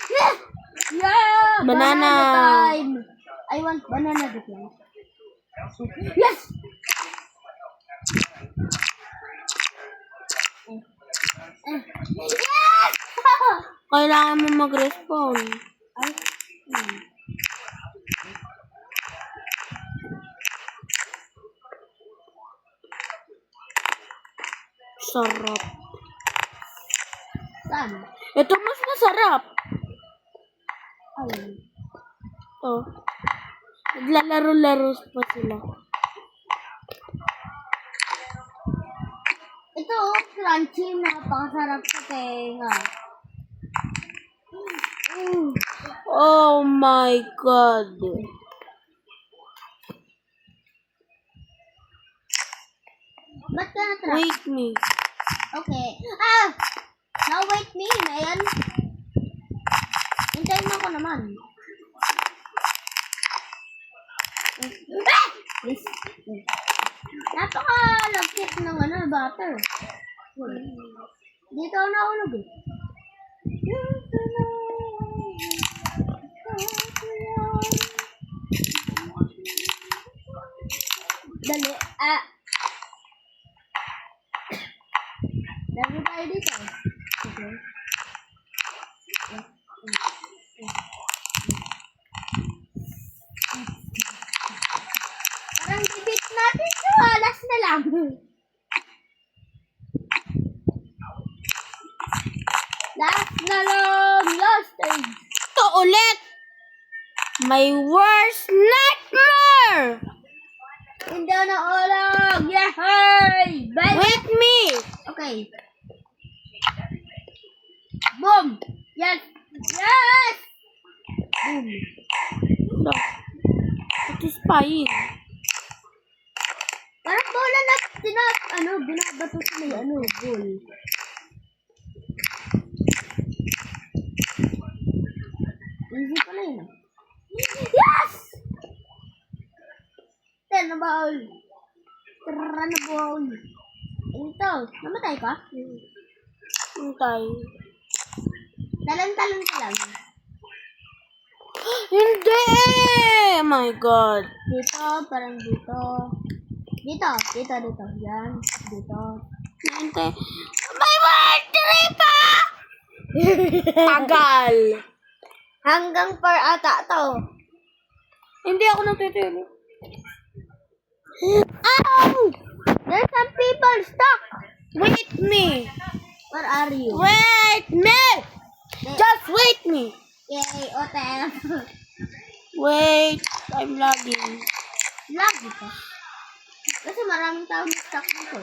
Yeah! Yeah! Banana. Time! I want banana this one. Yes! Yes! Kailangan mo mag-respawn. Ay, Sarap. saan? Ito mas masarap. Ay. Oh. Naglalaro-laro pa sila. Ito, crunchy, napakasarap sa tenga. Oh my God. Ba't ka na-trap? Wait me. Okay. Ah! Now wait me, Mayan. Hintayin mo ako naman. Ah! Yes. Napaka-lagkit ng butter. Dito ako nahulog eh. Dali. Ah. Dali tayo dito. Okay. natin to. Last na lang. Last na lang. Last time. Ito ulit! My worst nightmare! Hindi na ulang. Yay! Bye. Wait me! Okay. Boom. Yes. Yes. Boom. No. Satisfying. Parang bola na binabato sa may ball. Easy pala yun. Yes! Ten na ball. Tara na ball. Ito, namatay ka? Hintay. Talon-talon ka lang. Hindi! Oh my God. Dito, parang dito. Dito. Yan. Dito. Hintay. My birthday pa! Tagal. Hanggang par ata to. Hindi ako nagtitili. Ow! There's some people stuck. Wait me! Where are you? Wait me! Just wait me! Yay, hotel. Wait, I'm lagging. Lagi ka. Kasi maraming tao na stuck dito.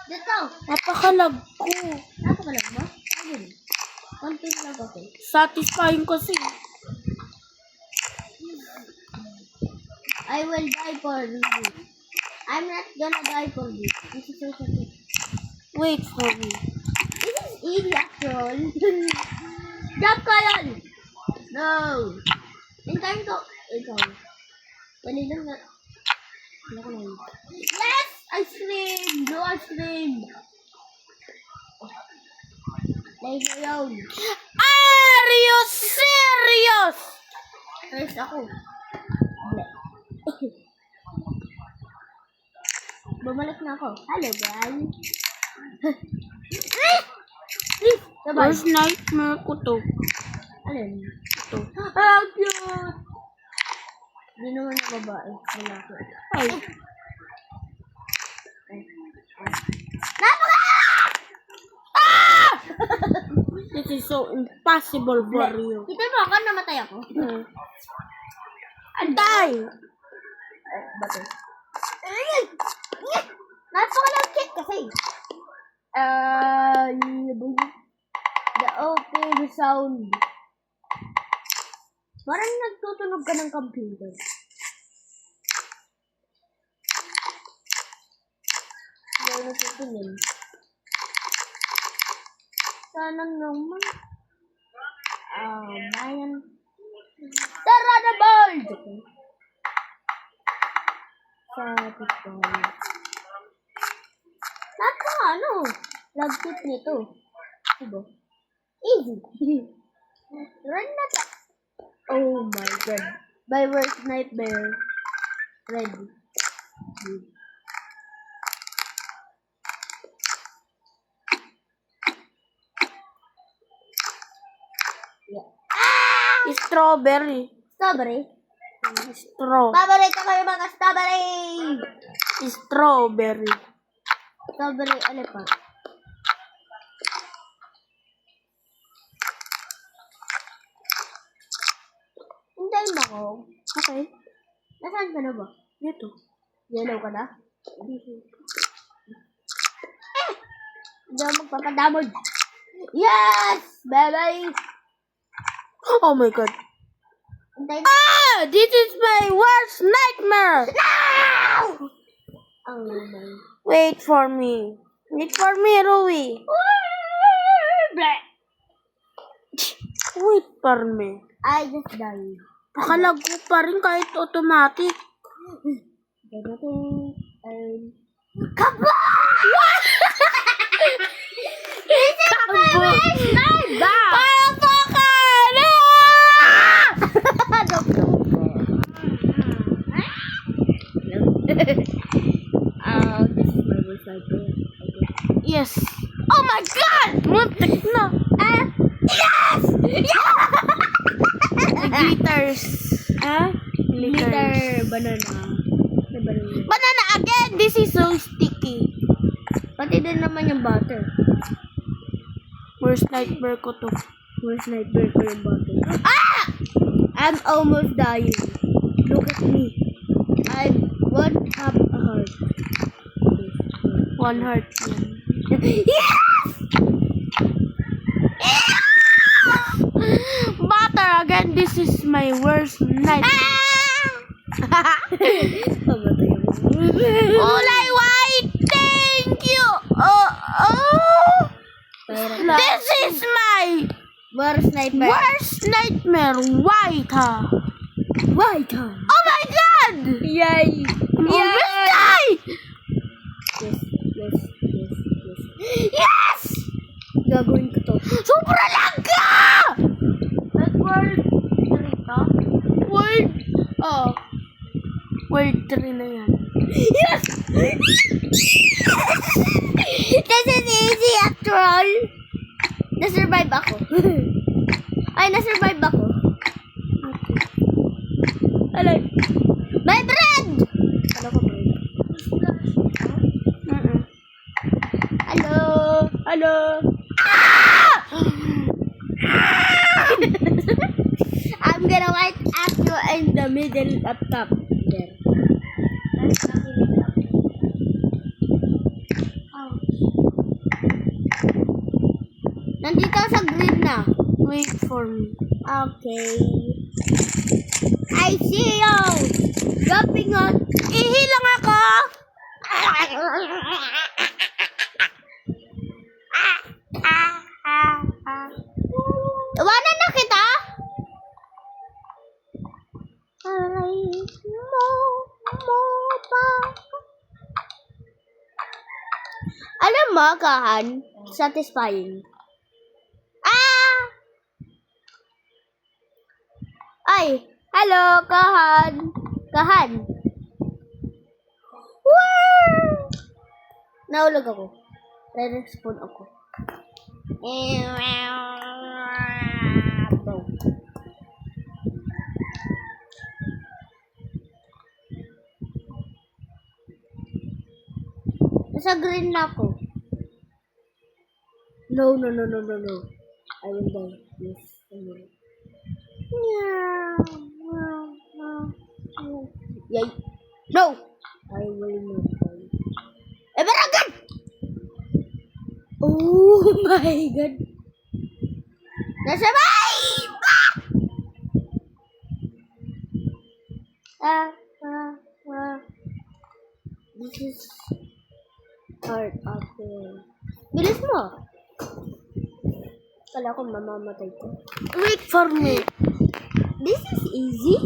Dito. Napakalag ko. Napakalag mo? Ayun. Konti lang ako. Satisfying kasi. I will die for you. I'm not gonna die for you. This is so sad. Wait for me. This is easy actual. Drop ka yan! No! Hintayin ko. Ikaw. Dali lang na. Wala ko na yun. Yes! Ice cream! No ice cream! Dahil ko yun. Are you serious? First ako. Bumalik na ako. Hello, guys. Sabay. Worst nightmare ko to. Alin? Ito. Ah, cute! Hindi naman na babae. Lalaki. Ay. Napaka! This is so impossible for you. Kita mo ako, namatay ako. Antay! Bato. Napaka-cute kasi. The okay sound. Parang nagtutunog ka ng computer. Hindi na tutunin. Sana naman. Bayan. Tara na bold! Satisfying. Lagkit nito. Diba? Easy. Run na ta. Oh my god. My worst nightmare. Ready. Yeah. Strawberry. Strawberry. Paborito ko yung mga strawberry. Strawberry. Strawberry, ano pa? Hintayin mo ako. Okay. Nasaan ka na ba? Dito. Yellow ka na? Hindi ako magpapadamod. Yes! Bye-bye! Oh my god. Hintayin mo. This is my worst nightmare. Oh my. Wait for me. Wait for me, Rui. Wait for me. I just died. Pakalag ko pa rin kahit automatic. Kaba! This is my worst nightmare! Papakala! This is my worst nightmare. Yes. Oh my god! Muntik na. Yes! The glitters. Glitter banana. May banana. Banana again! This is so sticky. Pati din naman yung butter. Worst nightmare ko to. Worst nightmare ko yung butter. Ah! I'm almost dying. Look at me. I'm one half a heart. One heart yan. Yes! Butter again! This is my worst nightmare. Pamatay mo. Kulay white! Thank you! This is my Worst nightmare. worst nightmare. White, ha? White heart. Oh my God! Yay! Yay! Yes, yes, yes, yes. Yes! Gagawin ko to. Sobra lang ka! That word, Rita. Word, word 3 na yan. Yes! This is easy after all. Na-survive ako. Ay, na-survive ako. Alay. My bread! Ano ko bread? Hello? Hello? I'm gonna light up you in the middle of top. There. Nandito sa grid na. Wait for me. Okay. I see you! Jumping on. Ihi lang ako! Iwanan na kita! Aray mo pa. Alam mo, Kahan, satisfying. Ah! Ay, hello, Kahan. Kahan. Wow! Nahulog ako. Re-respawn ako. Boom. Nasa green na ako. No. I will die. Yes, I will. Yay. No! I will not die. Eberagan! Oh my God! Nasabay! This is hard after. Bilis mo! Kala ko mamamatay ko. Wait for me. This is easy.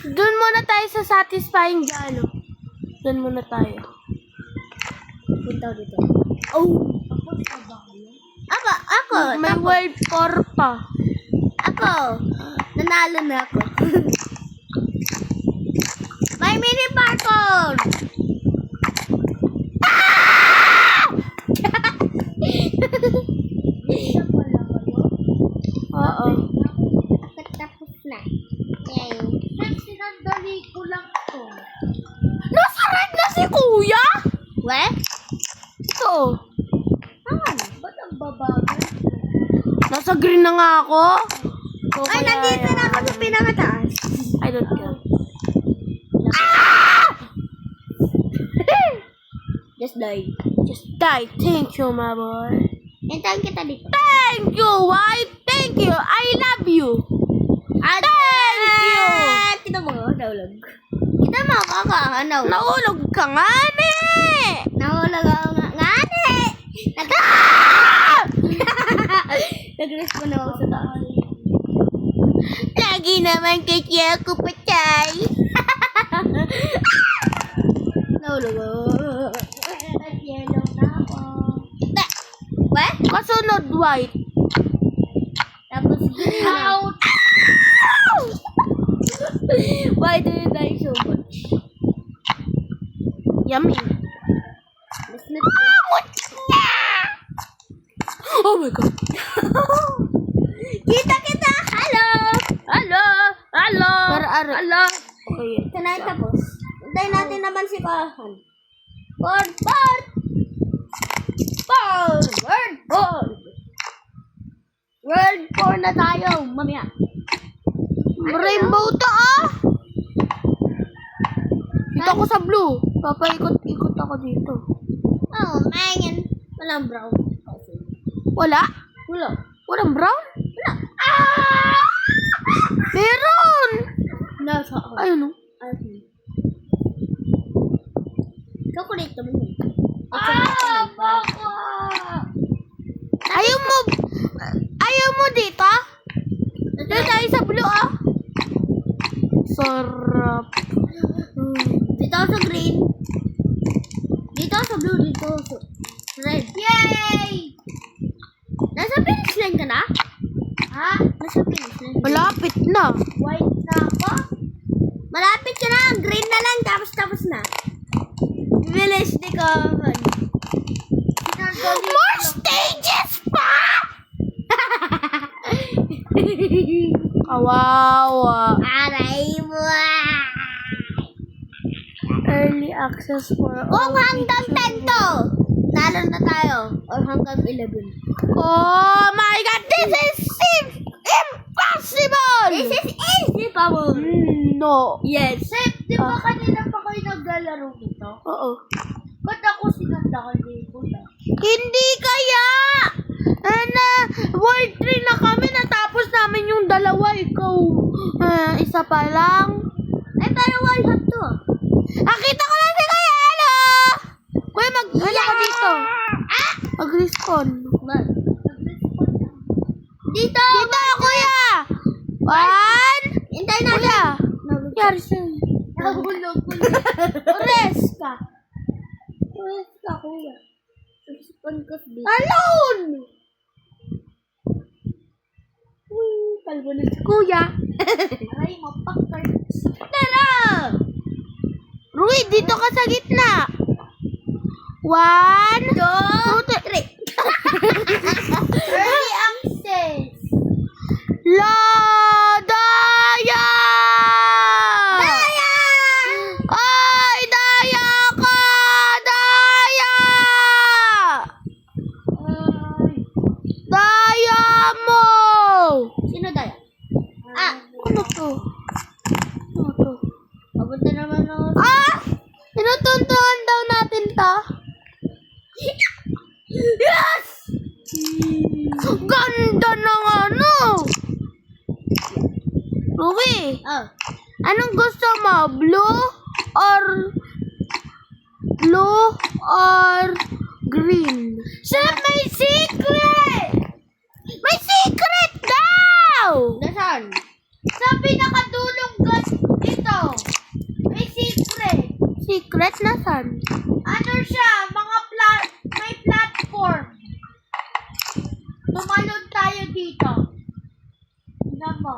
Doon muna tayo sa satisfying gano. Doon muna tayo. Punta dito. Oh! Ako! May Ako! world 4 pa. Ako! Nanalo na ako. May mini parkour! Oo. Tapos na. Yay. Sinandali ko lang to. Nasa red na si kuya? We? Ito. Ba't ang babagal? Nasa green na nga ako. O Ay, kaya nandito na ako sa pinakataas. I don't care. Just die. Just die. Thank you, my boy. Hintayin kita dito. Thank you, White. Thank you. I love you. Thank you. Kita mo, nahulog. Kita mo, kakahanaw. Naulog ka nga, ne. Nahulog ako nga ne. Nag-respawn ako sa taas. Lagi naman kasi ako patay. Nahulog ako. Yellow na ako. We? Kasunod, White. Tapos green na. Ouch. Why do you die so much? Yummy. Mas na. Oh my God. Kita! Hello! Hello. Hello. Para aro. Hello. Okay. Ito na yung tapos. Hintayin natin naman si Kahan. Forward! World 4 na tayo, mamaya. Rainbow to ah! Dito ako sa blue. Papaikot-ikot ako dito. Oh, man. Walang brown. Wala? Wala. Walang brown? Wala. Meron! Nasa ako. Ayun oh. Chocolate naman yun. Baka! Ayaw mo dito? Dito tayo sa blue ah. Sarap. Dito ako sa green. Dito ako sa blue. Dito ako sa red. Yay! Nasa finish line ka na? Ha? Nasa finish line. Malapit na. White na ako. Malapit ka na. Green na lang. Tapos na. Bilis ni Kahan. More stages pa! Kawawa. Aray mo. Early access for Kung hanggang 10 to, talo na tayo. Or hanggang 11. Oh my God! This is impossible! This is easy, Pablo. No. Yes. Sep, di ba kanina pa kayo naglalaro nito? Oo. Ba't ako sinanda dito na? Hindi kaya! World 3 na kami. Natapos namin yung dalawa. Ikaw, isa pa lang. Ay, pero one hot to. Nakita ko lang si Kuya Elo! Kuya, ano ka dito? Mag-respawn. Dito! Dito, Kuya! One! Hintay na Kuya! Yari sa'yo. Nahulog ko Ores ka. Ores ka, kuya. Pangkat dito. Alone! Kalbo na si Kuya. Aray, mapakar. Tara! Rui, dito ka sa gitna. One, two, three. Early access. La Daya! Daya! Ay, Daya ka! Daya! Ay. Daya mo! Sino Daya? Ano to? Ano to? Papunta naman ako. Tinutuntuhan daw natin to. Yes! Ganda ng ano! Ruby, Oh. anong gusto mo? Blue or green? Chef, may secret! May secret daw! Nasaan? Sa pinakadulong ito. May secret. Secret nasan? Ano siya? May platform. Tumalon tayo dito. Tignan mo.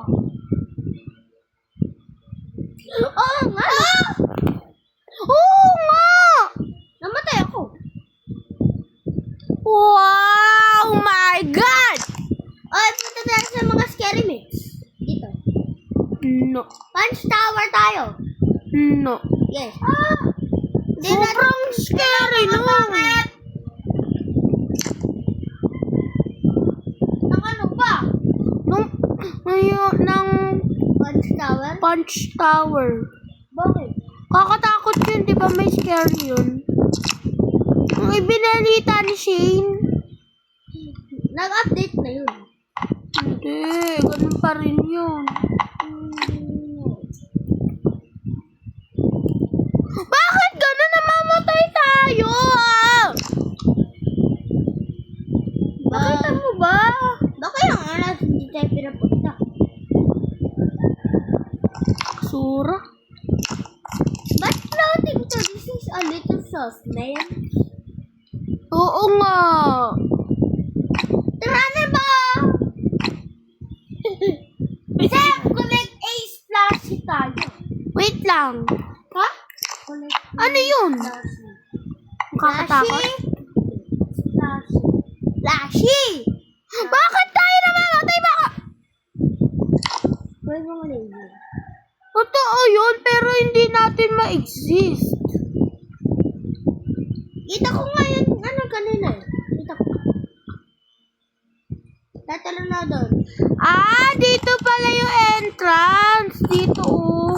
Oo nga. Oo nga! Namatay ako. Wow! My God! Ay, punta tayo sa mga scary mates. Dito. No. Punch tower tayo. No. Yes. Sobrang scary nun. Nang ano ba? Ng Punch tower. Punch Tower. Bakit? Kakatakot yun, di ba may scary yun? Yung ibinalita ni Shane. Nag-update na yun. Hindi, ganun pa rin yun. Bakit ganun? Namamatay tayo ah! Nakita mo ba? Baka yung alas hindi tayo pinapunta. Sura? Ba't floating to? This is a little sauce, man. Oo nga. Tara na ba? Sep, collect a splash tayo. Wait lang. Ha? Ano yun? Kakatakot? Splash. Lashy! Bakit tayo namamatay? Baka... Pwede mo na yun. Totoo yun, pero hindi natin ma-exist. Kita ko nga yun, ano kanina eh. Kita ko. Tatalo na doon. Ah, dito pala yung entrance. Dito, oh.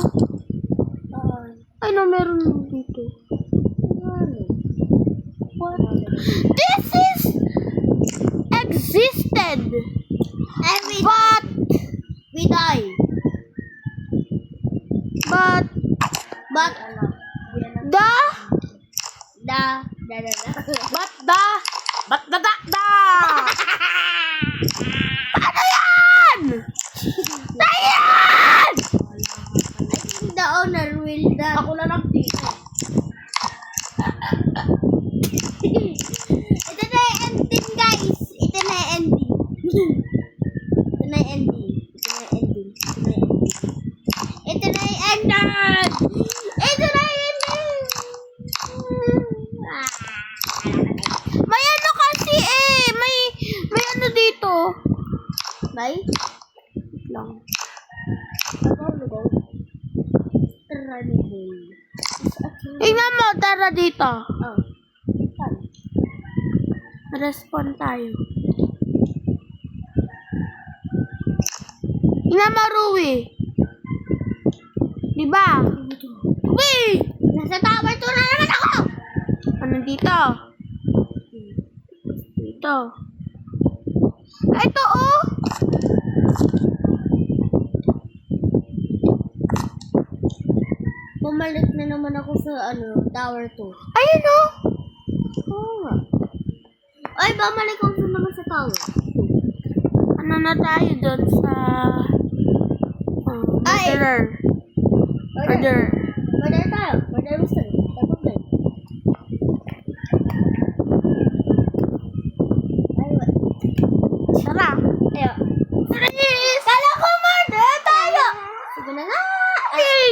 Ay, no, meron dito. Ano? What? This is existed. And But, we die. but, But, the, but the. Ano yan? Ayan! I think the owner will die. Ako na lang dito. Ito na yung ending, guys. Ito na yung ending. Ito na yung ending. Ito na yung ending. Ito na yung ending. Ito na yung ending. May ano kasi eh. May ano dito. Bye. Lang. Tingnan mo, tara dito. Oh. Saan? Respond tayo. Tingnan mo, Rui. Diba? Uy! Nasa tower 2 na naman ako! Ano dito? Dito. Ito, oh! Bumalik na naman ako sa tower 2. Ayun, oh! Oo nga. Ay, bumalik ako naman sa tower. Ano na tayo doon sa... Ay! Order. Order. Order tayo. Order mo sa'yo. Tapos na. Ay, what? Tara. Ayo. Please! Kala ko murder tayo! Sige na nga! Ay!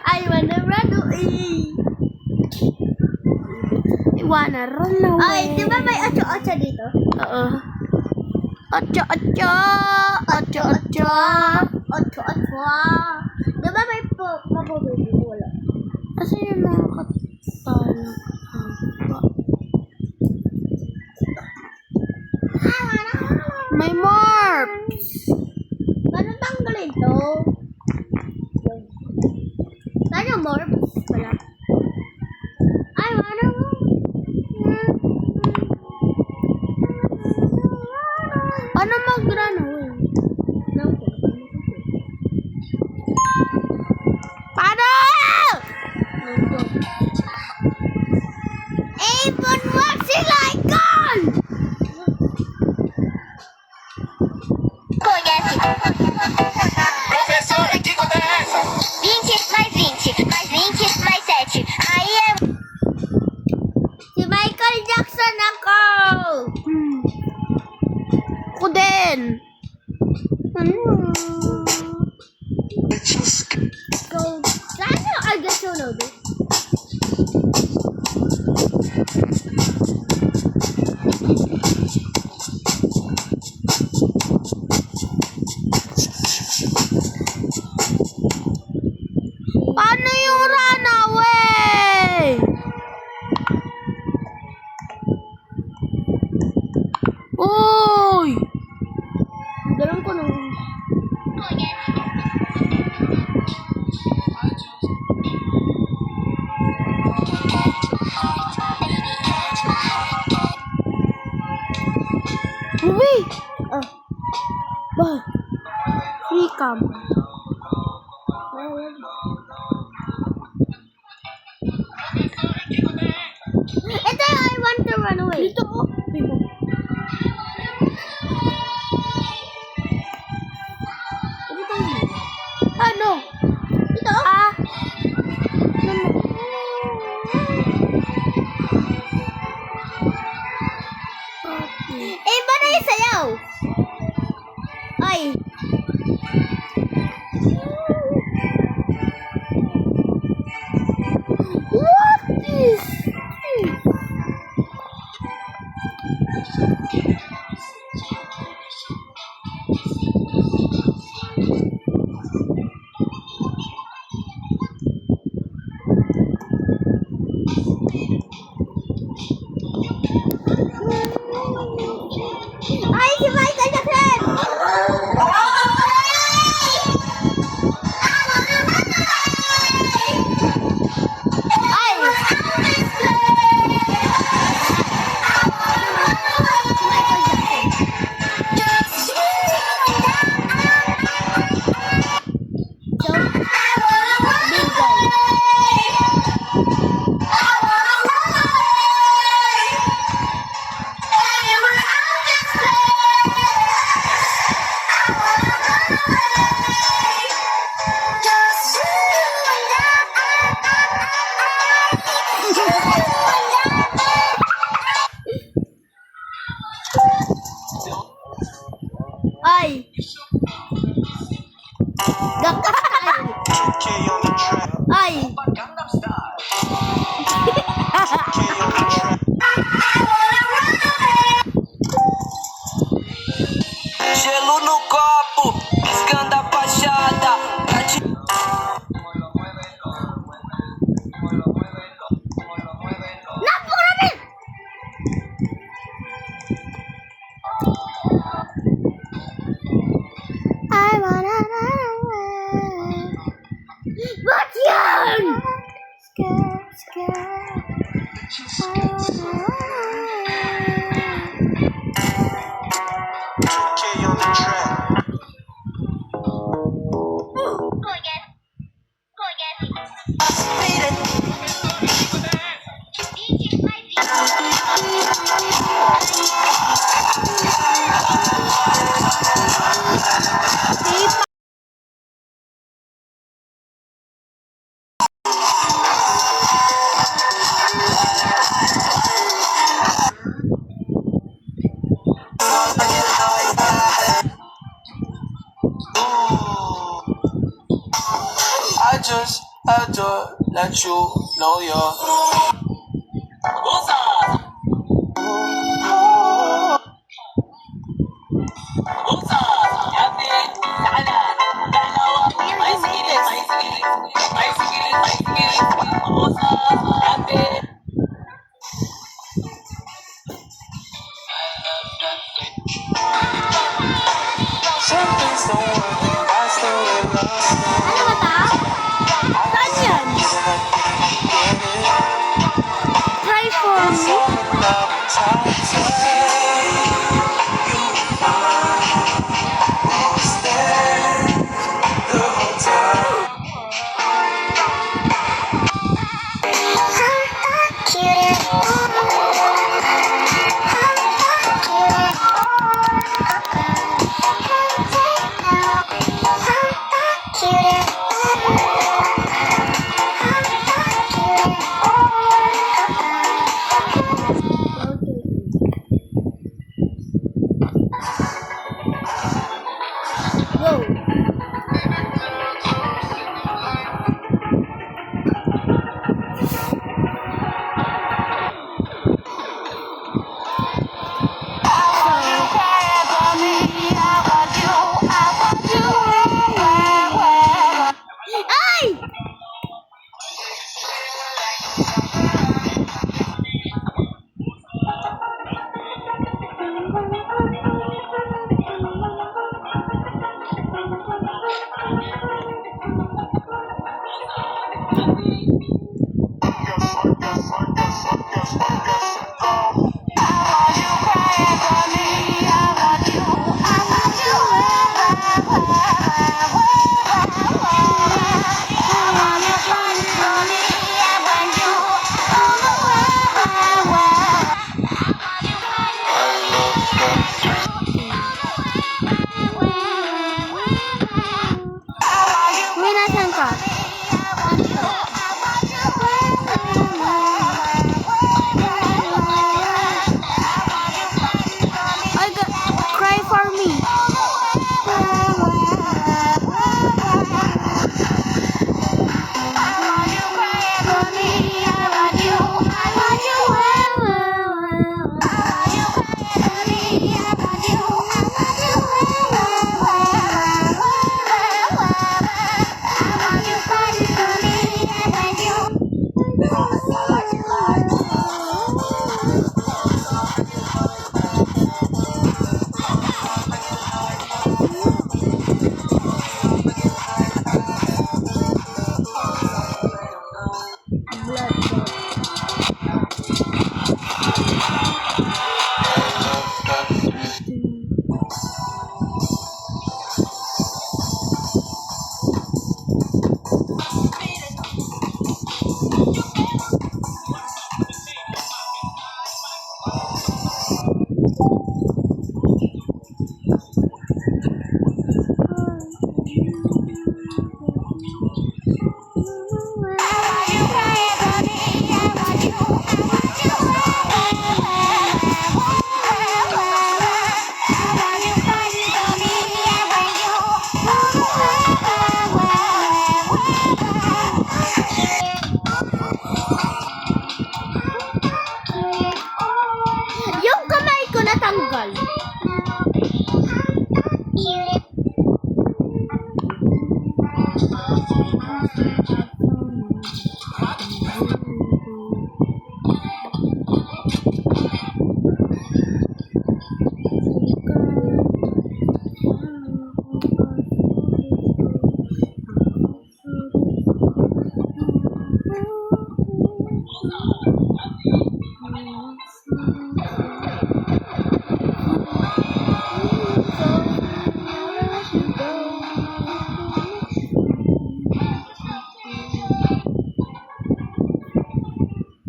I wanna run away! I wanna run away. Ay, di ba may 8-8 dito? Oo. Ocho, ocho! Ocho, ocho! 8-8! Di ba may pabubi dito? Wala. Kasi yung nakakatalo. May morphs! Paano tanggalin to? Saan yung morbs? Wala. Ay, ano mo? Ano mag-run away? Paano? Avon watching icon! Conhece? Professora, que conta é essa? 20 mais 20, mais 20, mais 7. Aí é. Si Michael Jackson ako! Ako din! So, saan yung I guess you know this? Paano yung run away? Uy! Ganun ko nung... Uy! Oh, Ba? Free cam. ito yung I want to run away. Dito, oh. Ano? Ito? Ah! Eh, ba na yung sayaw? Ay. What is this? Ay! Gelo no copo, piscando a fachada. Napakaraming! I wanna run away. Ba't yan? Scared, scared. I just had to let you know you're. Something's the one thing that's the way love. Ano ba ta? Saan yan? Try for me. Go. Ay!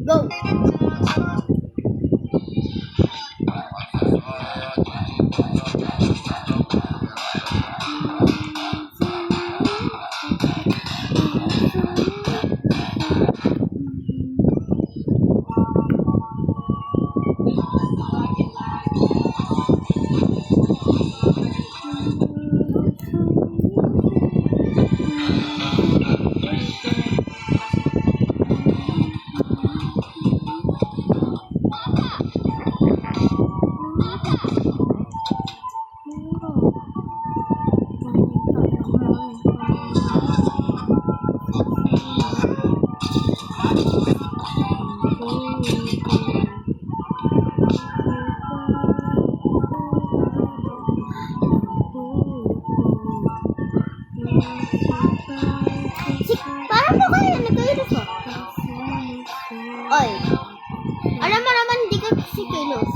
Go! Parang mo kayo nagkakilos oh. Oy. Alam mo naman hindi ka si kilos.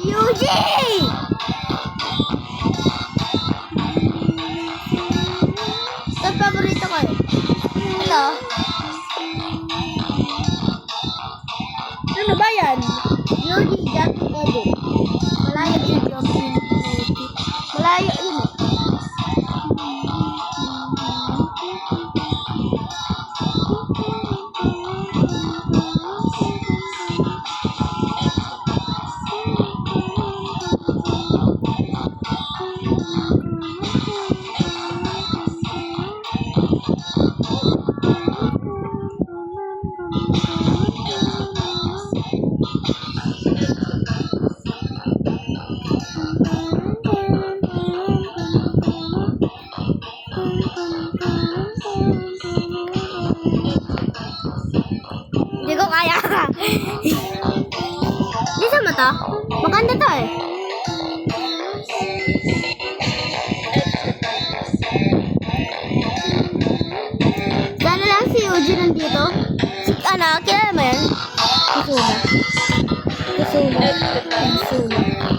Eugene! Ito paborito ko eh. Ito. Ano ba yan? Eugene Jumping Edit. Malayo yun. Malayo yun eh. Hindi ko kaya. Lisa mo to? Maganda to eh. Sana lang si Eugene nandito. Si, kilala mo yan? Kusuma. Kusuma.